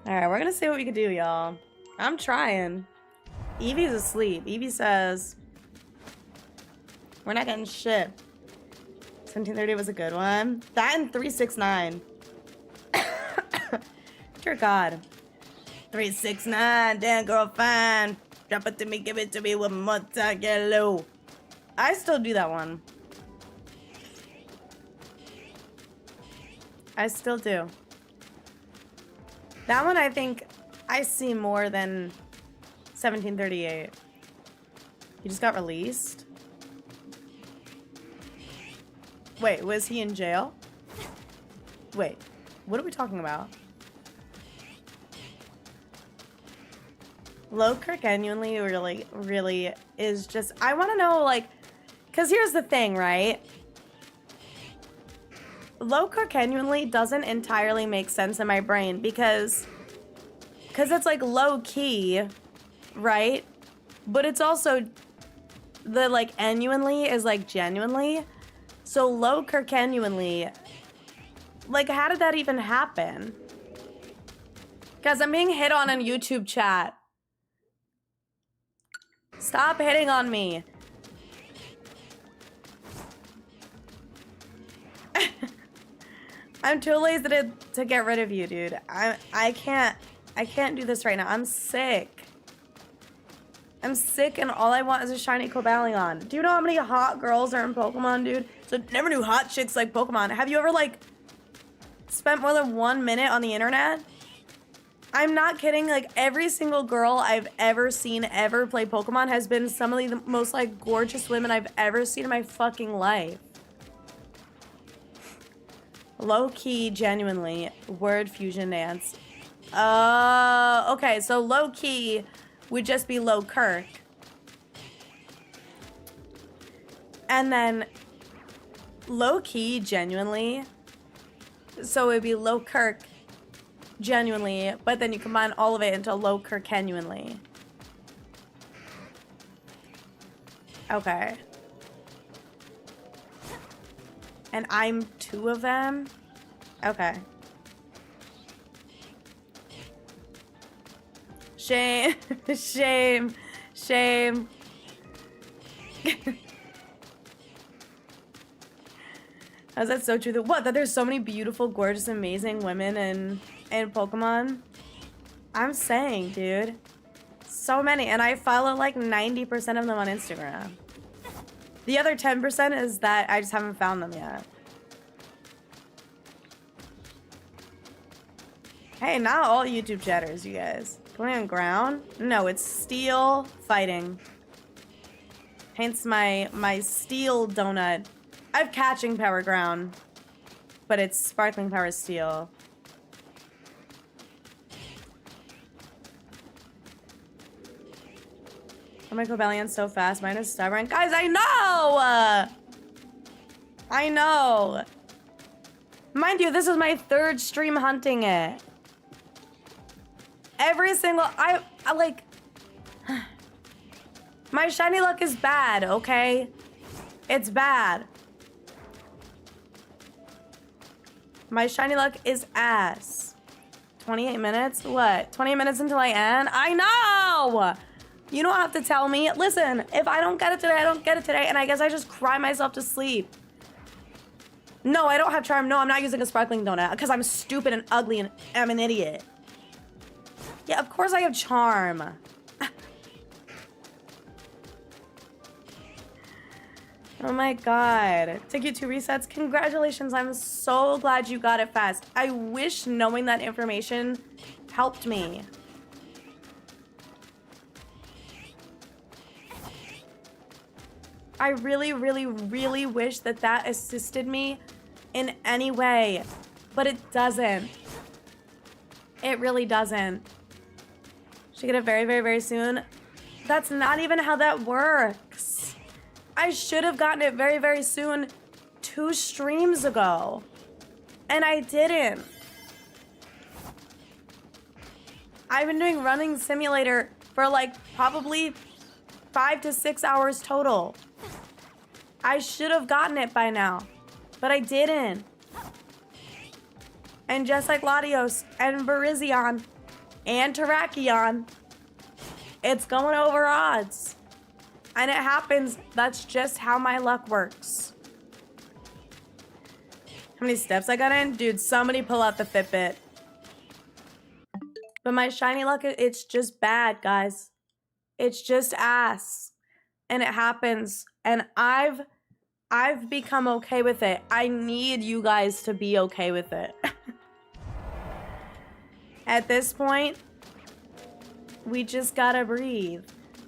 S1: Alright, we're gonna see what we can do, y'all. I'm trying. Evie's asleep. Evie says, we're not getting shit. 1730 was a good one. That and 369. Dear God. 369, damn girl fine. Drop it to me, give it to me one more time, yellow. I still do that one. I still do. That one I think I see more than 1738. He just got released? Wait, was he in jail? Wait, what are we talking about? Lowker genuinely really is just, I want to know, like, because here's the thing, right? Lowker genuinely doesn't entirely make sense in my brain because it's like low key, right? But it's also the like genuinely is like genuinely. So Lowker genuinely, like, how did that even happen? Guys, I'm being hit on in YouTube chat. Stop hitting on me. I'm too lazy to get rid of you, dude. I can't do this right now. I'm sick. I'm sick and all I want is a shiny Cobalion. Do you know how many hot girls are in Pokemon, dude? So never knew hot chicks like Pokemon. Have you ever like spent more than 1 minute on the internet? I'm not kidding. Like every single girl I've ever seen ever play Pokemon has been some of the most like gorgeous women I've ever seen in my fucking life. Low key, genuinely, word fusion dance. Okay, so low key would just be low Kirk. And then low key, genuinely. So it would be low Kirk, genuinely, but then you combine all of it into low Kirk, genuinely. Okay. And I'm 2 of them? Okay. Shame. Shame. Shame. How's that so true? What? That there's so many beautiful, gorgeous, amazing women in Pokemon? I'm saying, dude. So many. And I follow like 90% of them on Instagram. The other 10% is that I just haven't found them yet. Hey, not all YouTube chatters, you guys. Going on ground? No, it's steel fighting. Hence my steel donut. I have catching power ground, but it's sparkling power steel. Oh, my Cobalion's so fast. Mine is stubborn. Guys, I know! I know. Mind you, this is my 3rd stream hunting it. Every single... I like... My shiny luck is bad, okay? It's bad. My shiny luck is ass. 28 minutes? What? 20 minutes until I end? I know! You don't have to tell me. Listen, if I don't get it today, I don't get it today, and I guess I just cry myself to sleep. No, I don't have charm. No, I'm not using a sparkling donut because I'm stupid and ugly and I'm an idiot. Yeah, of course I have charm. Oh my god. Took you 2 resets. Congratulations. I'm so glad you got it fast. I wish knowing that information helped me. I really, really, really wish that that assisted me in any way, but it doesn't. It really doesn't. Should get it very, very, very soon. That's not even how that works. I should have gotten it very, very soon 2 streams ago, and I didn't. I've been doing running simulator for like probably 5 to 6 hours total. I should have gotten it by now, but I didn't. And just like Latios and Virizion and Terrakion, it's going over odds. And it happens. That's just how my luck works. How many steps I got in? Dude, somebody pull out the Fitbit. But my shiny luck, it's just bad, guys. It's just ass. And it happens. And I've become okay with it. I need you guys to be okay with it. At this point, we just gotta breathe.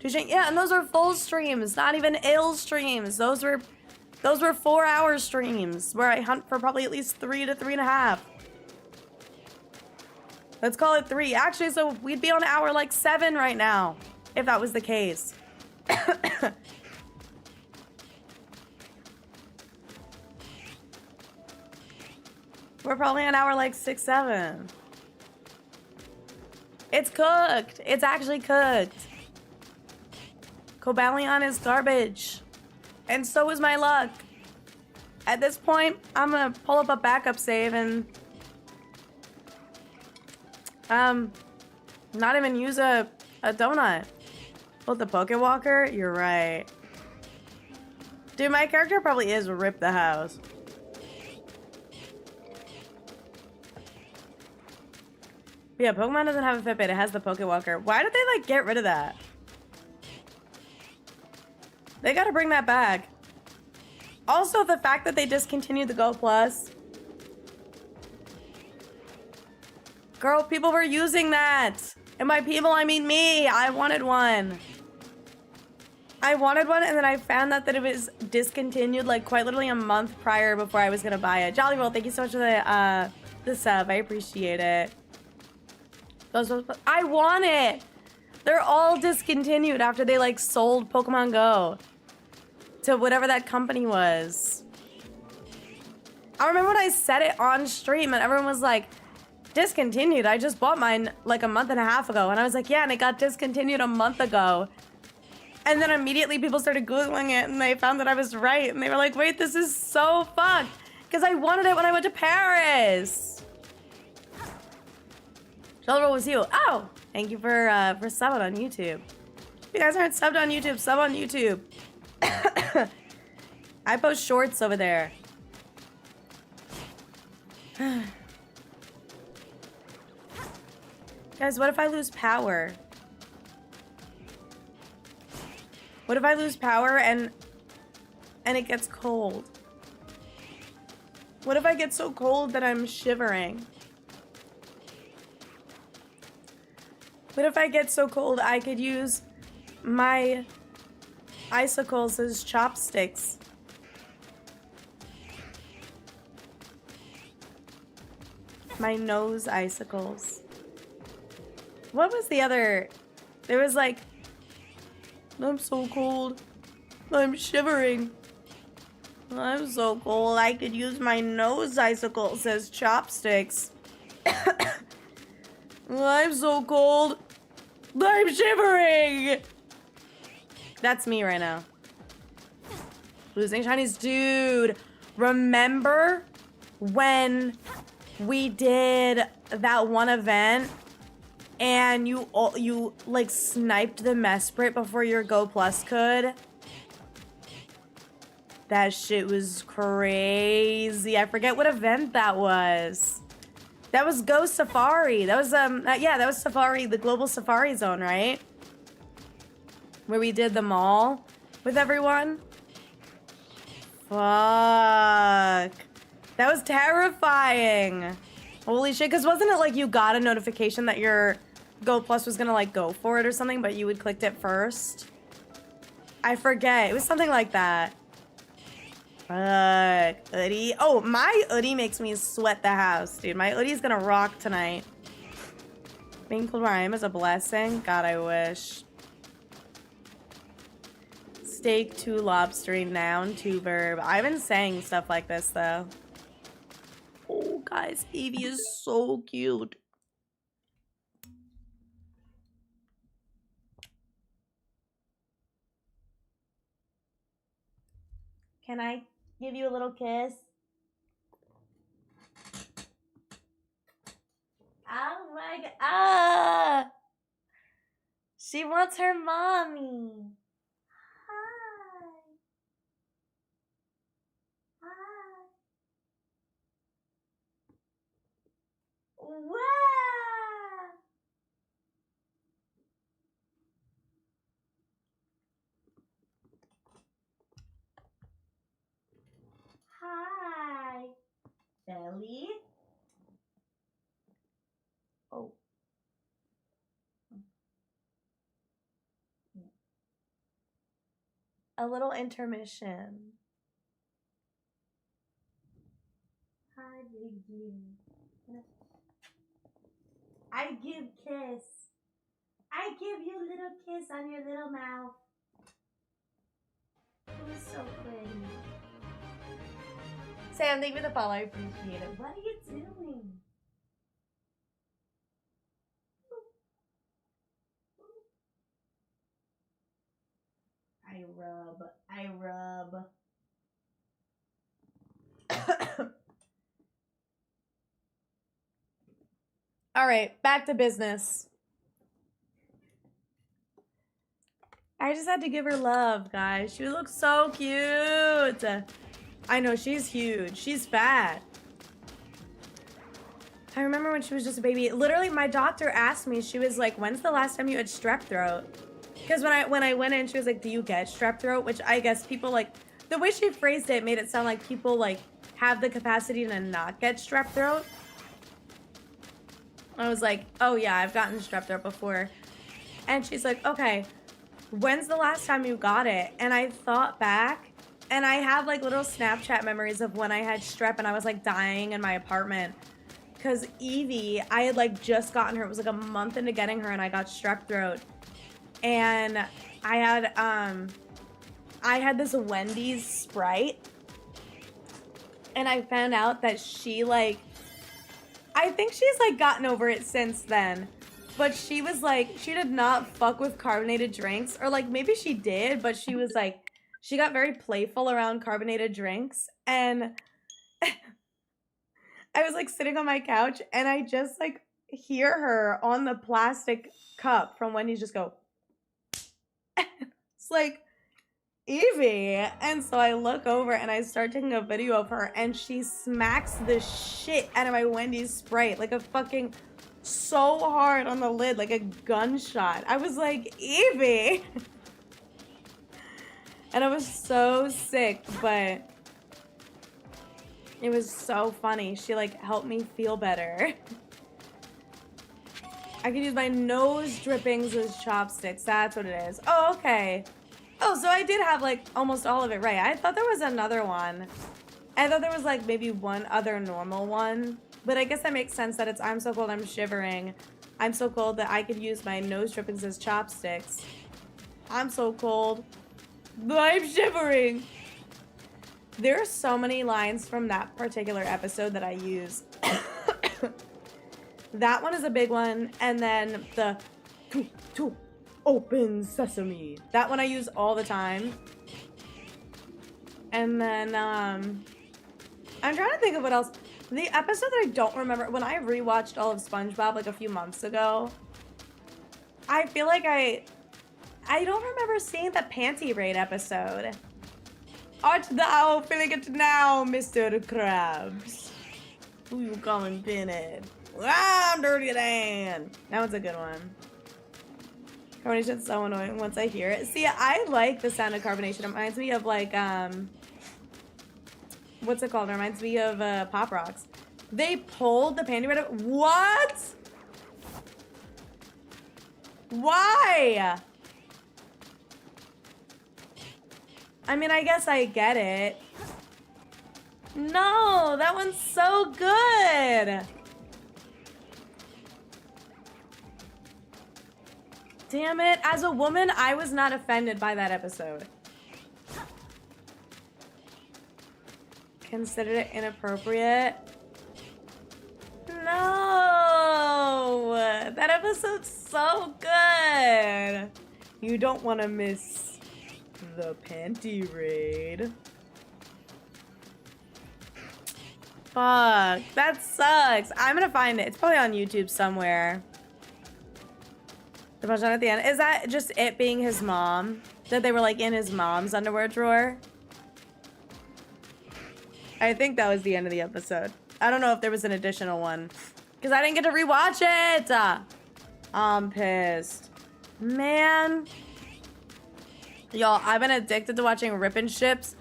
S1: Yeah, and those are full streams, not even ill streams. Those were 4-hour streams where I hunt for probably at least 3 to 3.5. Let's call it 3. Actually, so we'd be on hour like 7 right now, if that was the case. We're probably on hour like 6, 7. It's cooked. It's actually cooked. Cobalion is garbage. And so is my luck. At this point, I'm gonna pull up a backup save and not even use a donut. Well, the Pokewalker? You're right. Dude, my character probably is Rip the House. But yeah, Pokemon doesn't have a Fitbit. It has the Pokewalker. Why did they, like, get rid of that? They gotta bring that back. Also, the fact that they discontinued the Go Plus. Girl, people were using that. And by people, I mean me. I wanted one. I wanted one, and then I found out that it was discontinued, like, quite literally a month prior before I was gonna buy it. Jolly Roll, thank you so much for the sub. I appreciate it. I want it. They're all discontinued after they, like, sold Pokemon Go to whatever that company was. I remember when I said it on stream and everyone was like, discontinued? I just bought mine like a month and a half ago. And I was like, yeah, and it got discontinued a month ago. And then immediately people started Googling it and they found that I was right. And they were like, wait, this is so fucked. Because I wanted it when I went to Paris. Shelter was you. Oh, thank you for subbing on YouTube. If you guys aren't subbed on YouTube, sub on YouTube. I post shorts over there. Guys, what if I lose power? What if I lose power and it gets cold? What if I get so cold that I'm shivering? What if I get so cold I could use my icicles as chopsticks? My nose icicles. What was the other? There was like, I'm so cold. I'm shivering. I'm so cold. I could use my nose icicles as chopsticks. I'm so cold. I'm shivering. That's me right now. Losing shinies. Dude, remember when we did that one event and you like sniped the Mesprit before your Go Plus could? That shit was crazy. I forget what event that was. That was Go Safari. That was yeah, that was Safari, the global Safari zone, right? Where we did the mall with everyone. Fuck. That was terrifying. Holy shit, because wasn't it like you got a notification that your Go Plus was gonna like go for it or something, but you had clicked it first? I forget. It was something like that. Fuck. Hoodie. Oh, my hoodie makes me sweat the house, dude. My hoodie's gonna rock tonight. Being cold where I am is a blessing. God, I wish. Steak to lobstering, noun to verb. I've been saying stuff like this, though. Oh, guys, Evie is so cute. Can I give you a little kiss? Oh my god. Ah! She wants her mommy. Hi. Hi. Wow. Hi. Belly. Oh. A little intermission. Hi, Biggie. I give kiss. I give you a little kiss on your little mouth. It was so pretty. Sam, thank you for the follow. I appreciate it. What are you doing? I rub. All right, back to business. I just had to give her love, guys. She looks so cute. I know, she's huge. She's fat. I remember when she was just a baby. Literally, my doctor asked me, she was like, when's the last time you had strep throat? Because when I went in, she was like, do you get strep throat? Which I guess people like, the way she phrased it made it sound like people like have the capacity to not get strep throat. I was like, oh yeah, I've gotten strep throat before. And she's like, okay, when's the last time you got it? And I thought back, and I have like little Snapchat memories of when I had strep and I was like dying in my apartment. Because Evie, I had like just gotten her. It was like a month into getting her and I got strep throat. And I had this Wendy's Sprite. And I found out that she like, I think she's like gotten over it since then. But she was like, she did not fuck with carbonated drinks. Or like maybe she did, but she was like, she got very playful around carbonated drinks. And I was like sitting on my couch and I just like hear her on the plastic cup from Wendy's just go. It's like, Evie. And so I look over and I start taking a video of her and she smacks the shit out of my Wendy's Sprite. Like a fucking, so hard on the lid, like a gunshot. I was like, Evie. And I was so sick, but it was so funny. She like helped me feel better. I could use my nose drippings as chopsticks. That's what it is. Oh, okay. Oh, so I did have like almost all of it right. I thought there was another one. I thought there was like maybe one other normal one. But I guess that makes sense that it's I'm so cold, I'm shivering. I'm so cold that I could use my nose drippings as chopsticks. I'm so cold, but I'm shivering. There are so many lines from that particular episode that I use. That one is a big one. And then the open sesame. That one I use all the time. And then, I'm trying to think of what else. The episode that I don't remember, when I rewatched all of SpongeBob like a few months ago, I feel like I don't remember seeing the Panty Raid episode. Art thou feeling it now, Mr. Krabs? Who you calling Pinhead? I'm Dirty Dan. That one's a good one. Carbonation's so annoying once I hear it. See, I like the sound of carbonation. It reminds me of like, what's it called? It reminds me of Pop Rocks. They pulled the Panty Raid. What? Why? I mean, I guess I get it. No, that one's so good. Damn it. As a woman, I was not offended by that episode. Considered it inappropriate? No. That episode's so good. You don't want to miss the Panty Raid. Fuck. That sucks. I'm gonna find it. It's probably on YouTube somewhere. The punchline at the end. Is that just it being his mom? That they were like in his mom's underwear drawer? I think that was the end of the episode. I don't know if there was an additional one. Because I didn't get to rewatch it! I'm pissed. Man. Y'all, I've been addicted to watching Rippin' Ships.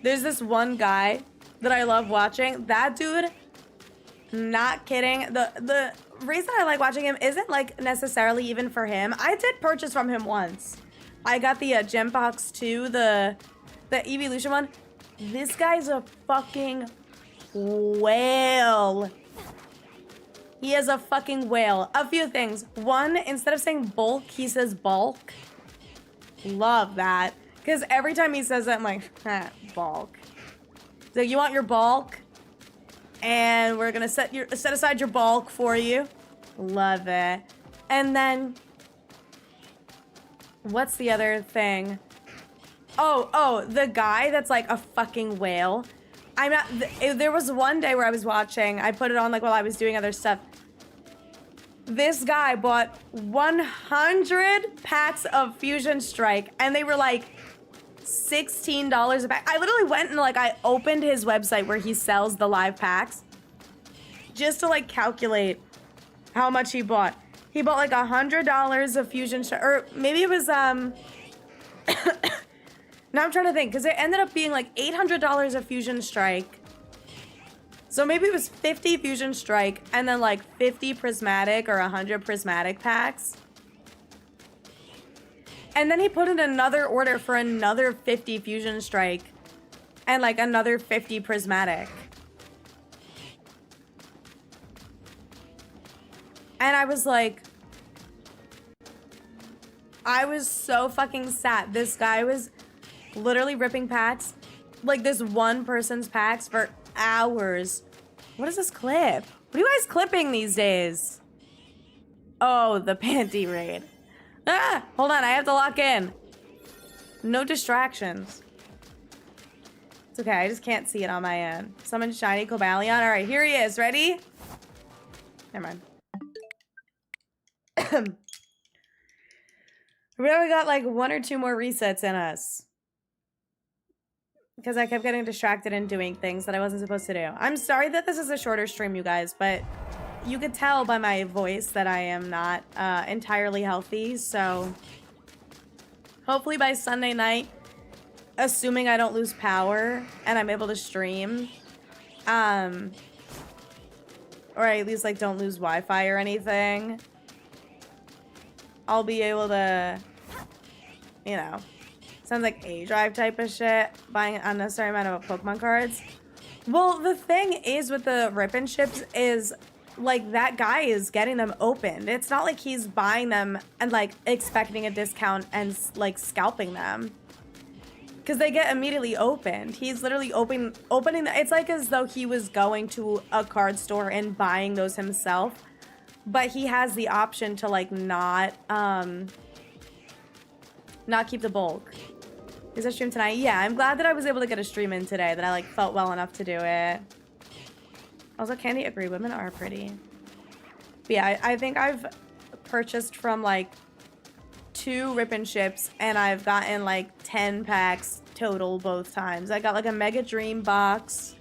S1: There's this one guy that I love watching. That dude, not kidding. The reason I like watching him isn't like necessarily even for him. I did purchase from him once. I got the Gem Box 2, the Evolution one. This guy's a fucking whale. He is a fucking whale. A few things. One, instead of saying bulk, he says bulk. Love that. Because every time he says that, I'm like, bulk. So you want your bulk? And we're gonna set aside your bulk for you. Love it. And then, what's the other thing? Oh, the guy that's like a fucking whale. I'm not, there was one day where I was watching, I put it on like while I was doing other stuff. This guy bought 100 packs of Fusion Strike and they were like $16 a pack. I literally went and like I opened his website where he sells the live packs just to like calculate how much he bought. He bought like $100 of Fusion Strike, or maybe it was now I'm trying to think, because it ended up being like $800 of Fusion Strike. So maybe it was 50 Fusion Strike and then like 50 prismatic or 100 prismatic packs. And then he put in another order for another 50 Fusion Strike and like another 50 prismatic. And I was like, I was so fucking sad. This guy was literally ripping packs, like this one person's packs for hours. What is this clip? What are you guys clipping these days? Oh, the panty raid. Ah, hold on, I have to lock in. No distractions. It's okay, I just can't see it on my end. Summon shiny Cobalion. All right, here he is. Ready? Never mind. We only got like 1 or 2 more resets in us. Because I kept getting distracted and doing things that I wasn't supposed to do. I'm sorry that this is a shorter stream, you guys, but you could tell by my voice that I am not entirely healthy, so hopefully by Sunday night, assuming I don't lose power and I'm able to stream, or I at least like don't lose Wi-Fi or anything, I'll be able to, you know, sounds like A-Drive type of shit, buying an unnecessary amount of Pokemon cards. Well, the thing is with the rip and ships is, like, that guy is getting them opened. It's not like he's buying them and, like, expecting a discount and, like, scalping them. Because they get immediately opened. He's literally opening them. It's like as though he was going to a card store and buying those himself. But he has the option to, like, not keep the bulk. Is that stream tonight? Yeah, I'm glad that I was able to get a stream in today, that I like felt well enough to do it. Also, Candy, agree, women are pretty. But yeah, I think I've purchased from like 2 rip and ships and I've gotten like 10 packs total both times. I got like a Mega Dream box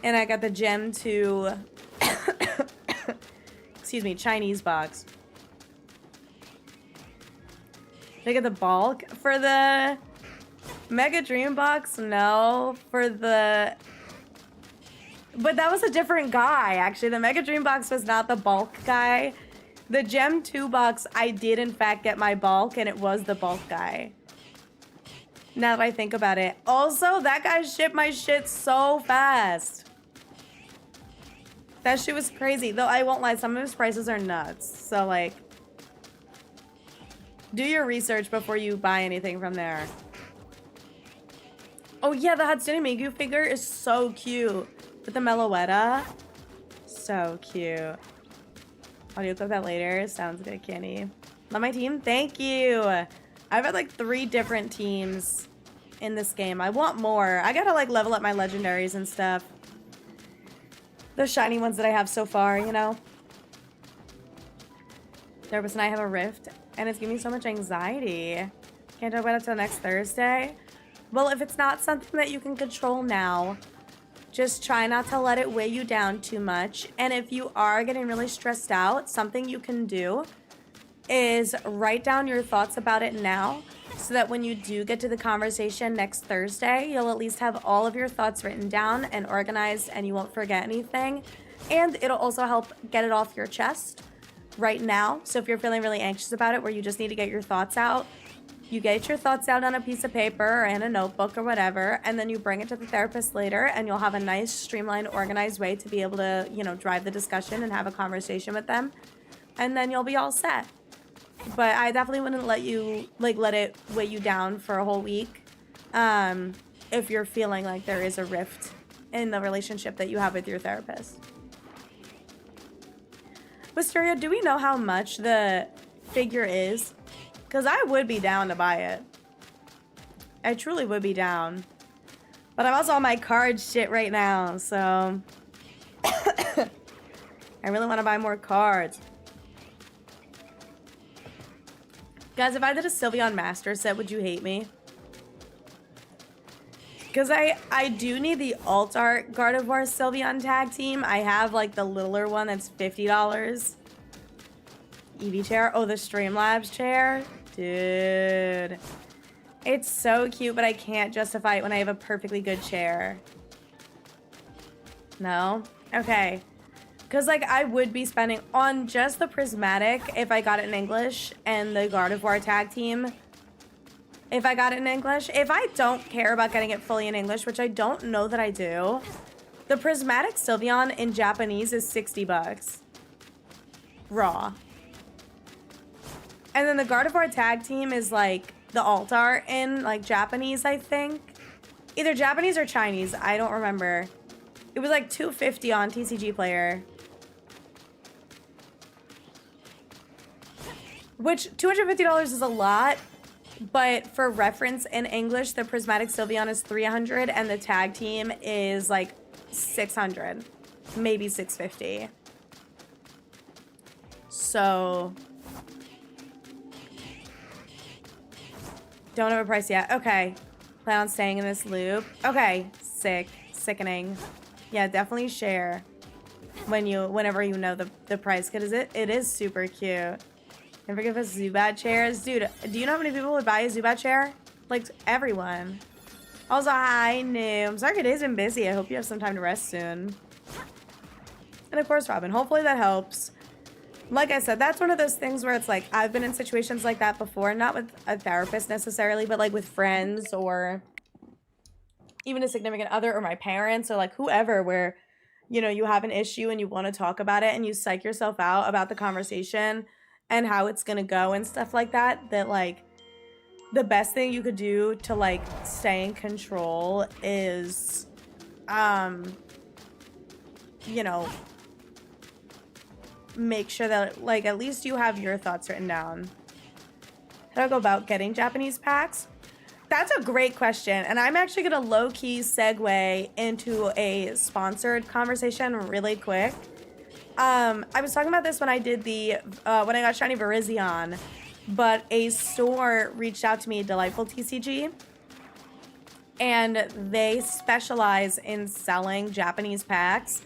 S1: and I got the Gem 2 excuse me, Chinese box. They get the bulk for the Mega Dream box. No, for the, but that was a different guy. Actually, the Mega Dream box was not the bulk guy. The Gem 2 box, I did in fact get my bulk, and it was the bulk guy. Now that I think about it. Also, that guy shipped my shit so fast. That shit was crazy. Though I won't lie, some of his prices are nuts. So like, do your research before you buy anything from there. Oh yeah, the Hatsune Miku figure is so cute. With the Meloetta. So cute. Audio clip that later. Sounds good, Kenny. Love my team. Thank you. I've had like 3 different teams in this game. I want more. I gotta like level up my legendaries and stuff. The shiny ones that I have so far, you know? Nervous and I have a rift, and it's giving me so much anxiety. Can't talk about it until next Thursday. Well, if it's not something that you can control now, just try not to let it weigh you down too much. And if you are getting really stressed out, something you can do is write down your thoughts about it now, so that when you do get to the conversation next Thursday, you'll at least have all of your thoughts written down and organized and you won't forget anything. And it'll also help get it off your chest. right now. So if you're feeling really anxious about it, where you just need to get your thoughts out, you get your thoughts out on a piece of paper or in a notebook or whatever, and then you bring it to the therapist later, and you'll have a nice, streamlined, organized way to be able to, you know, drive the discussion and have a conversation with them, and then you'll be all set. But I definitely wouldn't let it weigh you down for a whole week, if you're feeling like there is a rift in the relationship that you have with your therapist. Wisteria, do we know how much the figure is? Because I would be down to buy it. I truly would be down. But I'm also on my card shit right now, so... I really want to buy more cards. Guys, if I did a Sylveon Master set, would you hate me? Because I do need the Alt-Art Gardevoir Sylveon tag team. I have, like, the littler one that's $50. Eevee chair. Oh, the Streamlabs chair. Dude. It's so cute, but I can't justify it when I have a perfectly good chair. No? Okay. Because, like, I would be spending on just the Prismatic if I got it in English, and the Gardevoir tag team if I got it in English. If I don't care about getting it fully in English, which I don't know that I do, the Prismatic Sylveon in Japanese is $60. Raw. And then the Gardevoir tag team is, like, the alt-art in, like, Japanese, I think. Either Japanese or Chinese. I don't remember. It was, like, $250 on TCG Player. Which, $250 is a lot. But for reference, in English, the Prismatic Sylveon is $300 and the tag team is like $600, maybe $650. So, don't have a price yet. Okay, plan on staying in this loop. Okay, sickening. Yeah, definitely share whenever you know the price, because it is super cute. Never give us Zubat chairs. Dude, do you know how many people would buy a Zubat chair? Like, everyone. Also, hi, Noom. Sorry your day's been busy. I hope you have some time to rest soon. And of course, Robin. Hopefully that helps. Like I said, that's one of those things where it's like, I've been in situations like that before. Not with a therapist necessarily, but like with friends or even a significant other or my parents or like whoever, where, you know, you have an issue and you want to talk about it and you psych yourself out about the conversation and how it's gonna go and stuff like that, that like the best thing you could do to like stay in control is you know, make sure that like at least you have your thoughts written down. How do I go about getting Japanese packs? That's a great question, and I'm actually gonna low-key segue into a sponsored conversation really quick. I was talking about this when I did when I got Shiny Virizion, but a store reached out to me, Delightful TCG, and they specialize in selling Japanese packs.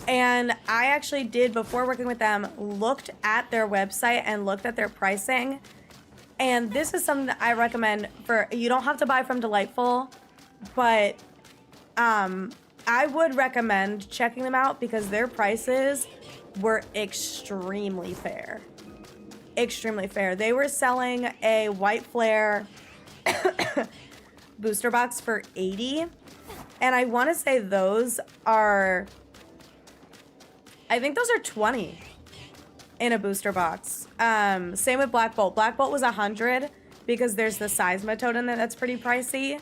S1: And I actually did, before working with them, looked at their website and looked at their pricing. And this is something that I recommend for, you don't have to buy from Delightful, but, I would recommend checking them out because their prices were extremely fair. Extremely fair. They were selling a White Flare booster box for $80. And I want to say those are... I think those are $20 in a booster box. Same with Black Bolt. Black Bolt was $100 because there's the Seismitoad in there that's pretty pricey.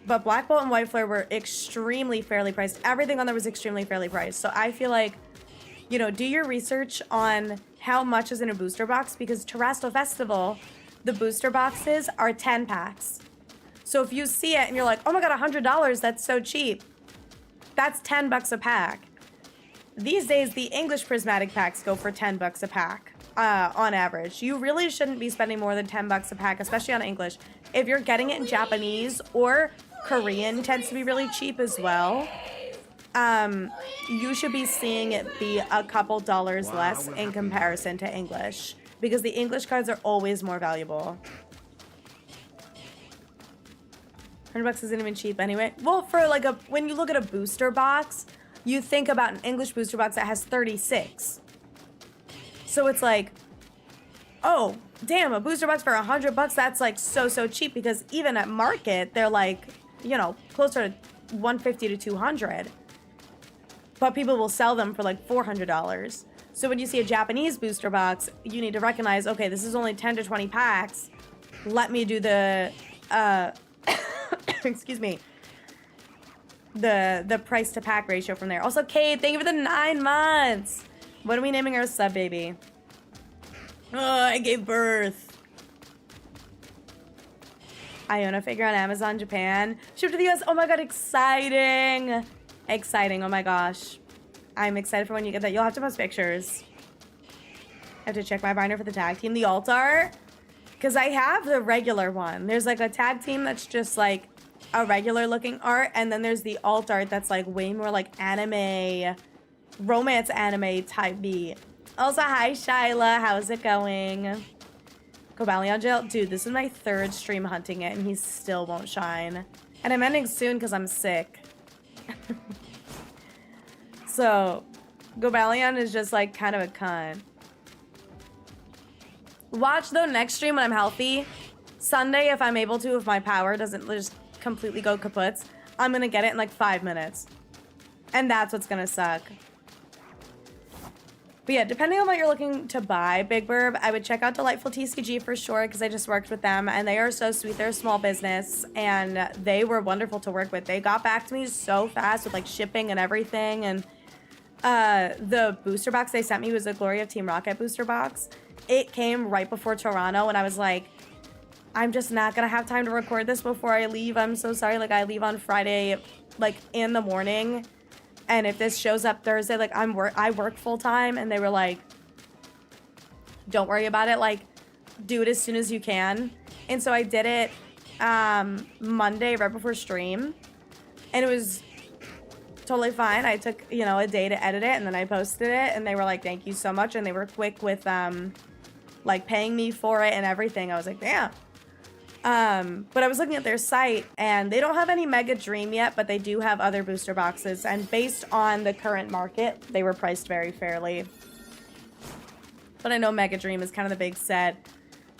S1: But Black Bolt and White Flare were extremely fairly priced. Everything on there was extremely fairly priced. So I feel like, you know, do your research on how much is in a booster box, because Terrestrial Festival, the booster boxes are 10 packs. So if you see it and you're like, oh my god, $100, that's so cheap. That's $10 a pack. These days, the English Prismatic packs go for $10 a pack. On average. You really shouldn't be spending more than $10 a pack, especially on English. If you're getting it in Japanese or Korean tends to be really cheap as well. You should be seeing it be a couple dollars less in comparison to English, because the English cards are always more valuable. $100 isn't even cheap anyway. Well, for like when you look at a booster box, you think about an English booster box that has 36. So it's like, oh, damn, a booster box for $100, that's like so cheap, because even at market, they're like, you know, closer to $150 to $200. But people will sell them for like $400. So when you see a Japanese booster box, you need to recognize, okay, this is only 10 to 20 packs. Let me do the, excuse me, the price to pack ratio from there. Also, Kate, thank you for the 9 months. What are we naming our sub baby? Oh, I gave birth. Iona figure on Amazon Japan. Ship to the US. Oh my god, exciting. Exciting. Oh my gosh. I'm excited for when you get that. You'll have to post pictures. I have to check my binder for the tag team. The alt art. Because I have the regular one. There's like a tag team that's just like a regular looking art. And then there's the alt art that's like way more like anime, romance anime type beat. Also, hi Shyla. How's it going? Cobalion gel. Dude, this is my 3rd stream hunting it and he still won't shine. And I'm ending soon because I'm sick. So, Cobalion is just like kind of a cunt. Watch though next stream when I'm healthy. Sunday, if I'm able to, if my power doesn't just completely go kaput, I'm gonna get it in like 5 minutes. And that's what's gonna suck. But yeah, depending on what you're looking to buy, Big Burb, I would check out Delightful TCG for sure, because I just worked with them and they are so sweet. They're a small business and they were wonderful to work with. They got back to me so fast with like shipping and everything. And the booster box they sent me was a Glory of Team Rocket booster box. It came right before Toronto and I was like, I'm just not gonna have time to record this before I leave. I'm so sorry. Like I leave on Friday, like in the morning. And if this shows up Thursday, like I work full time, and they were like, don't worry about it. Like, do it as soon as you can. And so I did it Monday right before stream, and it was totally fine. I took, you know, a day to edit it, and then I posted it, and they were like, thank you so much. And they were quick with like paying me for it and everything. I was like, damn. But I was looking at their site and they don't have any Mega Dream yet, but they do have other booster boxes. And based on the current market, they were priced very fairly. But I know Mega Dream is kind of the big set.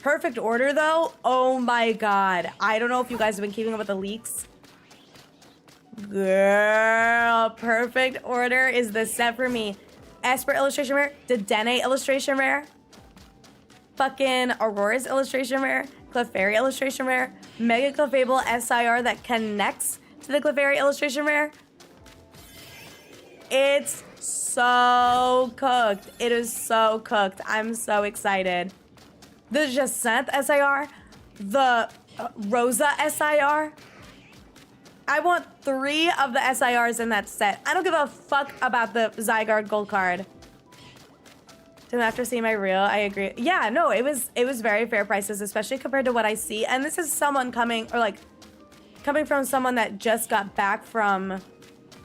S1: Perfect Order though, oh my god. I don't know if you guys have been keeping up with the leaks. Girl, Perfect Order is the set for me. Esper illustration rare, Dedenne illustration rare, fucking Aurora's illustration rare, Clefairy illustration rare, Mega Clefable SIR that connects to the Clefairy illustration rare. It's so cooked. It is so cooked. I'm so excited. The Jacinthe SIR, the Rosa SIR. I want 3 of the SIRs in that set. I don't give a fuck about the Zygarde Gold card. Then after seeing my reel, I agree. Yeah, no, it was very fair prices, especially compared to what I see. And this is someone coming from someone that just got back from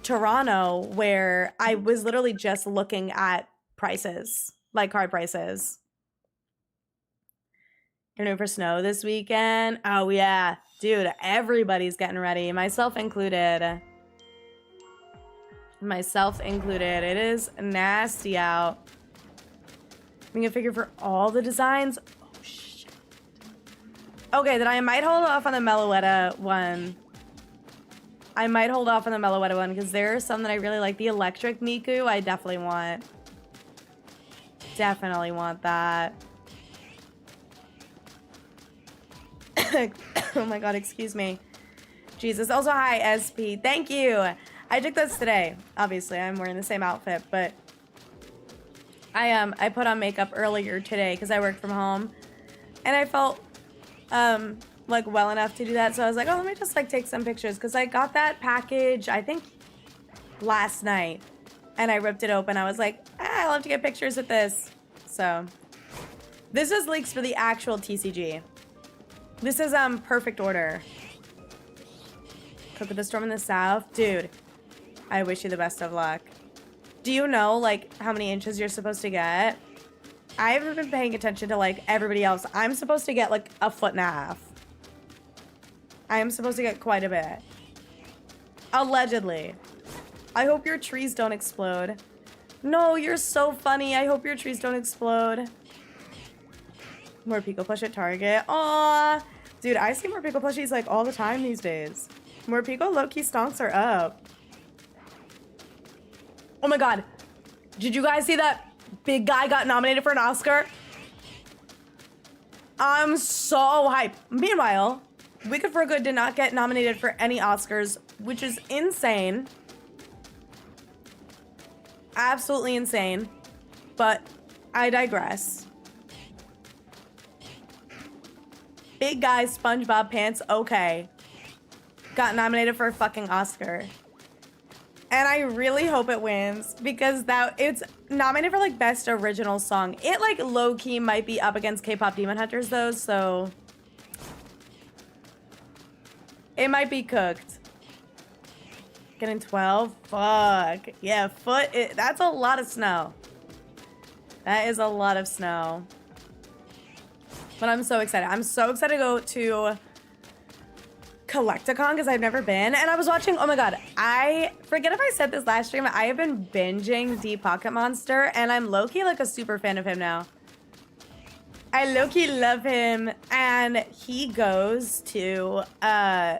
S1: Toronto, where I was literally just looking at prices, like card prices. You're new for snow this weekend? Oh yeah, dude, everybody's getting ready, myself included. Myself included. It is nasty out. Making a figure for all the designs. Oh shit. Okay, then I might hold off on the Meloetta one. I might hold off on the Meloetta one because there are some that I really like. The electric Miku, I definitely want. Definitely want that. Oh my god, excuse me. Jesus. Also, hi, SP. Thank you. I took this today. Obviously, I'm wearing the same outfit, but I put on makeup earlier today because I work from home, and I felt like well enough to do that. So I was like, oh, let me just like take some pictures because I got that package I think last night, and I ripped it open. I was like, I'll have to get pictures with this. So this is leaks for the actual TCG. This is Perfect Order. Cook with the Storm in the South, dude. I wish you the best of luck. Do you know, like, how many inches you're supposed to get? I haven't been paying attention to, like, everybody else. I'm supposed to get, like, 1.5 feet. I am supposed to get quite a bit. Allegedly. I hope your trees don't explode. No, you're so funny. I hope your trees don't explode. More Pico plush at Target. Aw. Dude, I see more Pico plushies like all the time these days. More Pico low-key stonks are up. Oh my god. Did you guys see that big guy got nominated for an Oscar? I'm so hyped. Meanwhile, Wicked for Good did not get nominated for any Oscars, which is insane. Absolutely insane. But I digress. Big guy SpongeBob pants, okay. Got nominated for a fucking Oscar. And I really hope it wins because it's nominated for like best original song. It like low key might be up against K-pop Demon Hunters though, so it might be cooked. Getting 12? Fuck. Yeah, that's a lot of snow. That is a lot of snow. But I'm so excited. I'm so excited to go to Collecticon because I've never been. And I was watching, oh my god, I forget if I said this last stream, I have been binging Deep Pocket Monster and I'm low-key like a super fan of him now. I low-key love him and he goes to a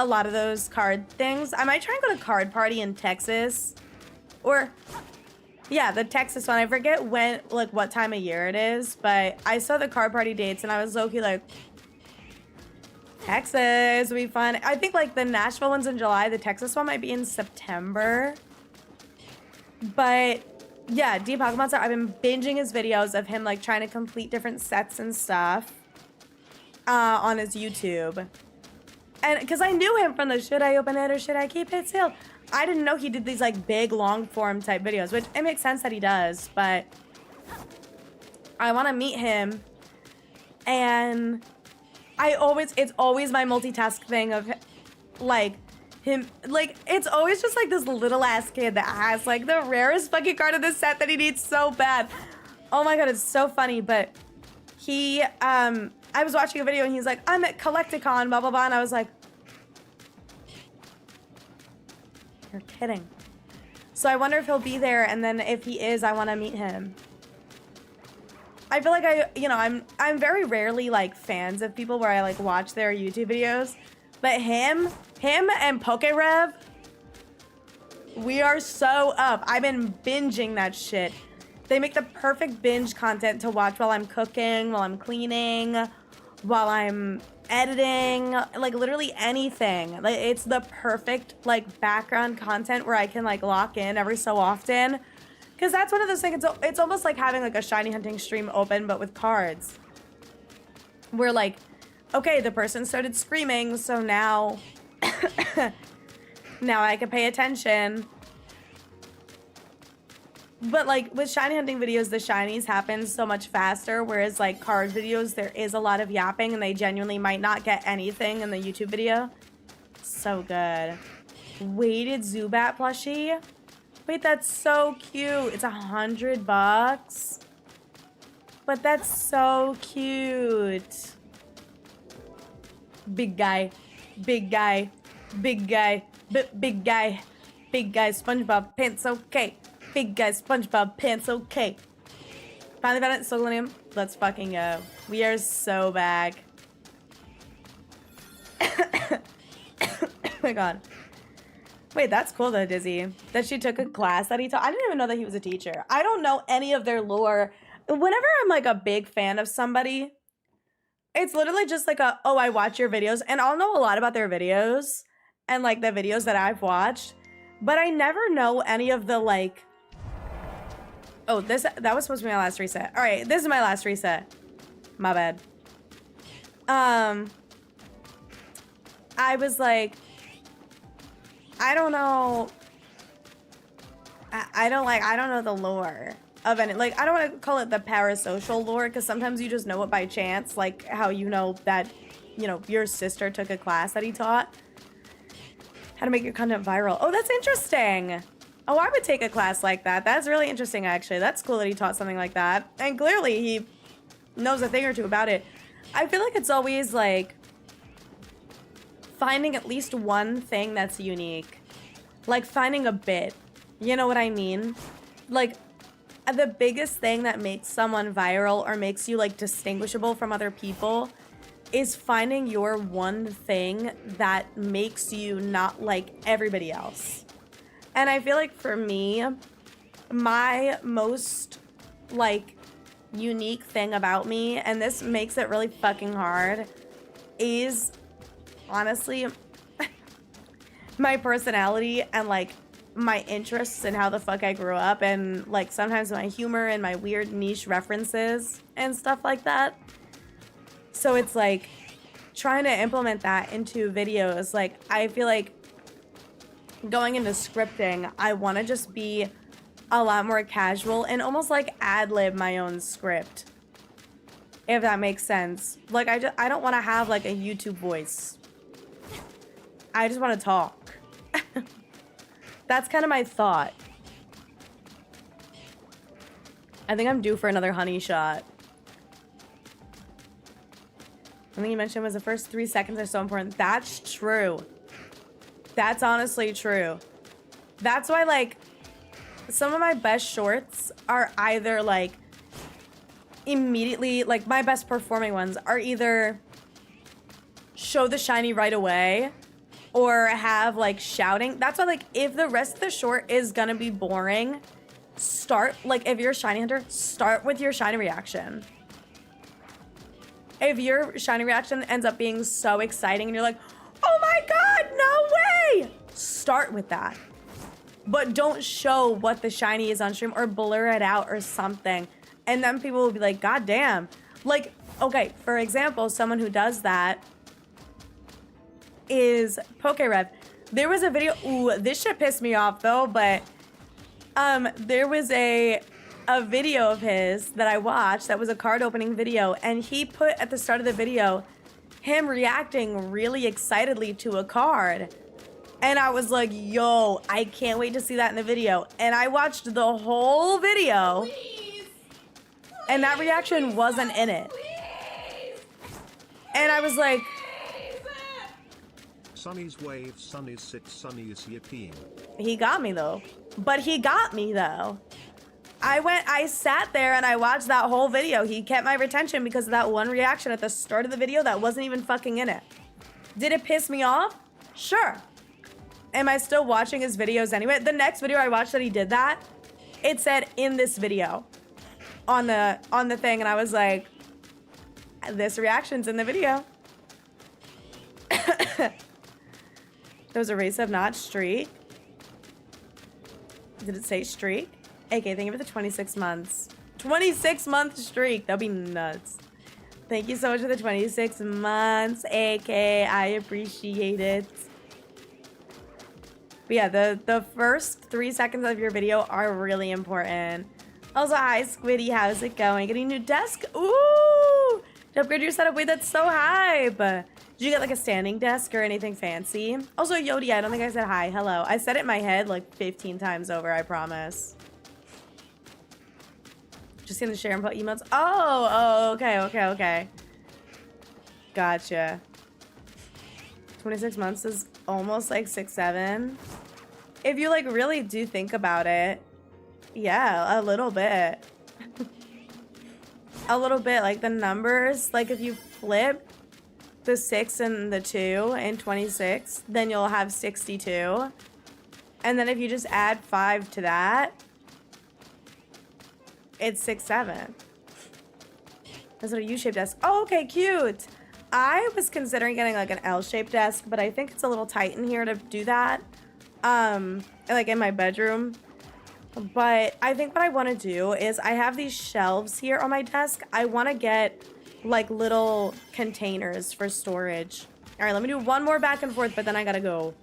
S1: lot of those card things. I might try and go to Card Party in Texas or yeah, the Texas one. I forget when, like what time of year it is, but I saw the Card Party dates and I was low-key like, Texas would be fun. I think like the Nashville one's in July. The Texas one might be in September. But yeah, Deep Pocket Monster, I've been binging his videos of him like trying to complete different sets and stuff on his YouTube. And because I knew him from the should I open it or should I keep it sealed? I didn't know he did these like big long form type videos, which it makes sense that he does, but I want to meet him. And it's always my multitask thing of like him, like it's always just like this little ass kid that has like the rarest fucking card of the set that he needs so bad. Oh my god, it's so funny. But he, I was watching a video and he's like, I'm at Collecticon, blah, blah, blah. And I was like, you're kidding. So I wonder if he'll be there. And then if he is, I want to meet him. I feel like I'm very rarely like fans of people where I like watch their YouTube videos, but him and PokeRev, we are so up. I've been binging that shit. They make the perfect binge content to watch while I'm cooking, while I'm cleaning, while I'm editing, like literally anything. Like it's the perfect like background content where I can like lock in every so often. Because that's one of those things, it's almost like having like a shiny hunting stream open, but with cards. Where like, okay, the person started screaming, so now, now I can pay attention. But like with shiny hunting videos, the shinies happen so much faster, whereas like card videos, there is a lot of yapping and they genuinely might not get anything in the YouTube video. So good. Weighted Zubat plushie. Wait, that's so cute. It's $100. But that's so cute. Big guy. Big guy. Big guy. Big guy. Big guy. SpongeBob pants okay. Big guy. SpongeBob pants okay. Finally found it. Solanium. Let's fucking go. We are so back. Oh my god. Wait, that's cool though, Dizzy. That she took a class that he taught. I didn't even know that he was a teacher. I don't know any of their lore. Whenever I'm like a big fan of somebody, it's literally just like oh, I watch your videos and I'll know a lot about their videos and like the videos that I've watched, but I never know any of the like, oh, that was supposed to be my last reset. All right, this is my last reset. My bad. I was like, I don't know. I don't know the lore of any, like, I don't want to call it the parasocial lore because sometimes you just know it by chance, like how you know that, you know, your sister took a class that he taught. How to make your content viral. Oh, that's interesting. Oh, I would take a class like that. That's really interesting, actually. That's cool that he taught something like that. And clearly he knows a thing or two about it. I feel like it's always like finding at least one thing that's unique. Like finding a bit. You know what I mean? like, the biggest thing that makes someone viral or makes you like distinguishable from other people is finding your one thing that makes you not like everybody else. And I feel like for me, my most like unique thing about me, and this makes it really fucking hard, is honestly my personality and like my interests and how the fuck I grew up, and like sometimes my humor and my weird niche references and stuff like that. So it's like trying to implement that into videos. Like I feel like going into scripting, I want to just be a lot more casual and almost like ad-lib my own script, if that makes sense. Like I don't want to have like a YouTube voice. I just want to talk. That's kind of my thought. I think I'm due for another honey shot. Something you mentioned was the first 3 seconds are so important. That's true. That's honestly true. That's why, like, some of my best shorts are either, like, immediately, like, my best performing ones are either show the shiny right away or have, like, shouting. That's why, like, if the rest of the short is gonna be boring, start, like, if you're a shiny hunter, start with your shiny reaction. If your shiny reaction ends up being so exciting and you're like, oh my god, no way! Start with that. But don't show what the shiny is on stream or blur it out or something. And then people will be like, god damn. Like, okay, for example, someone who does that is PokeRev. There was a video, ooh, this shit pissed me off though, but there was a video of his that I watched that was a card opening video, and he put at the start of the video him reacting really excitedly to a card. And I was like, yo, I can't wait to see that in the video. And I watched the whole video,
S2: Please.
S1: and that reaction wasn't in it.
S2: Please.
S1: And I was like,
S3: Sunny's wave, Sunny's sit, Sunny's yipping.
S1: he got me though. But he got me though. I sat there and I watched that whole video. He kept my retention because of that one reaction at the start of the video that wasn't even fucking in it. Did it piss me off? Sure. Am I still watching his videos anyway? The next video I watched that he did that, it said in this video on the thing, and I was like, this reaction's in the video. There was a race of not streak. Did it say streak? AK, thank you for the 26 months. 26-month streak. That'd be nuts. Thank you so much for the 26 months, AK. I appreciate it. But yeah, the first 3 seconds of your video are really important. Also, hi, Squiddy. How's it going? Getting a new desk? Ooh! To upgrade your setup. Wait, that's so hype. Did you get like a standing desk or anything fancy? Also, Yodi, I don't think I said hi. Hello. I said it in my head like 15 times over, I promise. Just gonna share and put emotes. Oh, okay. Gotcha. 26 months is almost like 6, 7. If you like really do think about it, yeah, a little bit. A little bit, like the numbers, like if you flip the 6 and the 2 in 26, then you'll have 62. And then if you just add 5 to that, it's 6, 7. That's what a U-shaped desk. Oh, okay, cute. I was considering getting like an L-shaped desk, but I think it's a little tight in here to do that. Like in my bedroom. But I think what I want to do is I have these shelves here on my desk. I want to get like little containers for storage. All right, let me do one more back and forth, but then I gotta go.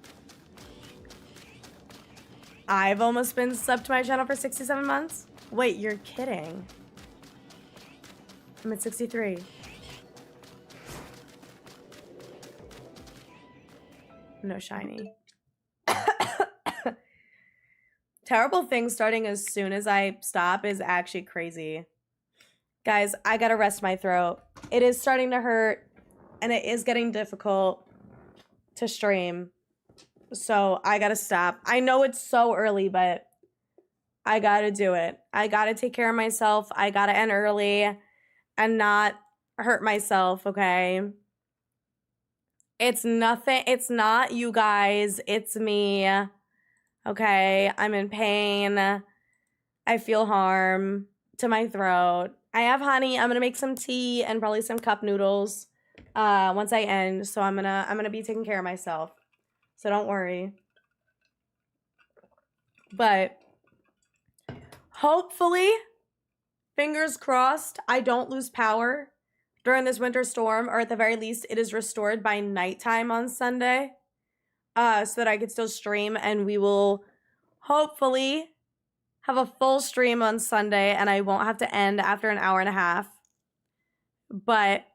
S1: I've almost been subbed to my channel for 67 months. Wait, you're kidding. I'm at 63. No shiny. Terrible things starting as soon as I stop is actually crazy. Guys, I gotta rest my throat. It is starting to hurt, and it is getting difficult to stream. So I gotta stop. I know it's so early, but I gotta do it. I gotta take care of myself. I gotta end early and not hurt myself, okay? It's nothing. It's not you guys. It's me. Okay? I'm in pain. I feel harm to my throat. I have honey. I'm gonna make some tea and probably some cup noodles once I end. So I'm gonna be taking care of myself. So don't worry. But hopefully, fingers crossed, I don't lose power during this winter storm, or at the very least, it is restored by nighttime on Sunday, so that I could still stream, and we will hopefully have a full stream on Sunday, and I won't have to end after an hour and a half. But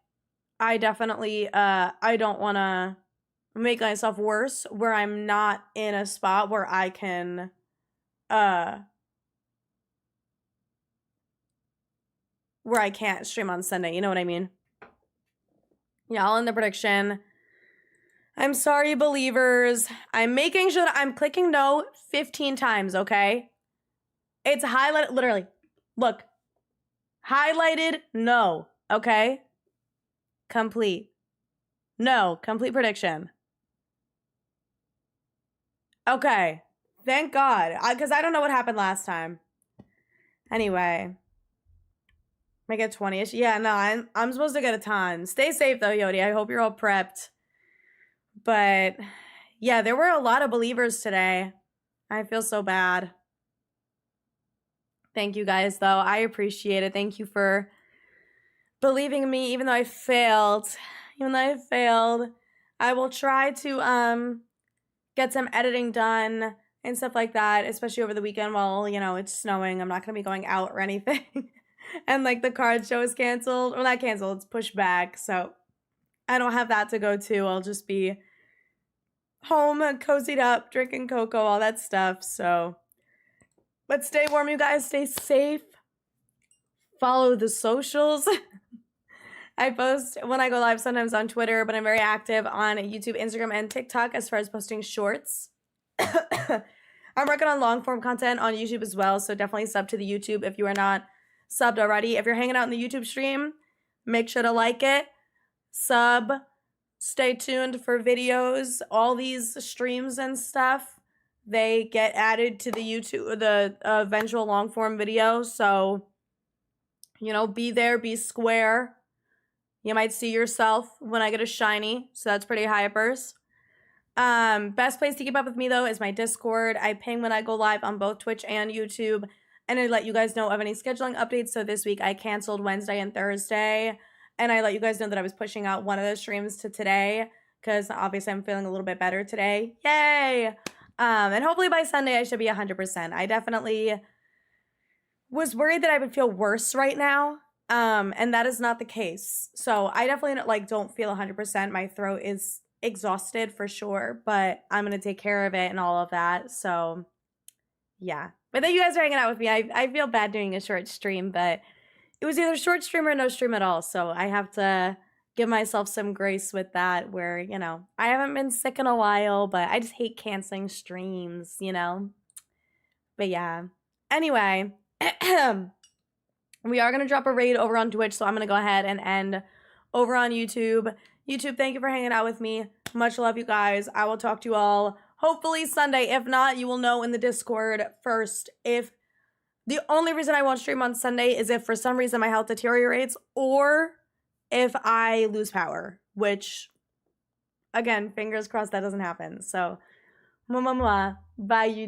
S1: I definitely, I don't want to make myself worse where I'm not in a spot where I can, where I can't stream on Sunday. You know what I mean? Yeah, I'll end the prediction. I'm sorry, believers. I'm making sure that I'm clicking no 15 times, okay? It's highlighted, literally. Look. Highlighted no, okay? Complete. No, complete prediction. Okay. Thank God. Because I don't know what happened last time. Anyway. Make it 20-ish. Yeah, no, I'm supposed to get a ton. Stay safe, though, Yodi. I hope you're all prepped. But, yeah, there were a lot of believers today. I feel so bad. Thank you guys, though. I appreciate it. Thank you for believing in me, even though I failed. Even though I failed. I will try to get some editing done and stuff like that, especially over the weekend while, you know, it's snowing. I'm not going to be going out or anything. And, like, the card show is canceled. Well, not canceled. It's pushed back. So I don't have that to go to. I'll just be home, cozied up, drinking cocoa, all that stuff. So, but stay warm, you guys. Stay safe. Follow the socials. I post when I go live sometimes on Twitter, but I'm very active on YouTube, Instagram, and TikTok as far as posting shorts. I'm working on long form content on YouTube as well. So definitely sub to the YouTube if you are not subbed already. If you're hanging out in the YouTube stream, make sure to like it, sub, stay tuned for videos. All these streams and stuff, they get added to the YouTube, the eventual long form video. So, you know, be there, be square. You might see yourself when I get a shiny. So that's pretty hypers. Best place to keep up with me, though, is my Discord. I ping when I go live on both Twitch and YouTube. And I let you guys know of any scheduling updates. So this week I canceled Wednesday and Thursday. And I let you guys know that I was pushing out one of the streams to today. Because obviously I'm feeling a little bit better today. Yay! And hopefully by Sunday I should be 100%. I definitely was worried that I would feel worse right now. And that is not the case. So I definitely don't feel 100%. My throat is exhausted for sure. But I'm going to take care of it and all of that. So yeah. But thank you guys for hanging out with me. I feel bad doing a short stream, but it was either short stream or no stream at all. So I have to give myself some grace with that where, you know, I haven't been sick in a while, but I just hate canceling streams, you know? But yeah. Anyway, we are going to drop a raid over on Twitch, so I'm going to go ahead and end over on YouTube. YouTube, thank you for hanging out with me. Much love, you guys. I will talk to you all hopefully Sunday. If not, you will know in the Discord first. If the only reason I won't stream on Sunday is if for some reason my health deteriorates or if I lose power, which, again, fingers crossed that doesn't happen. So, bye, you.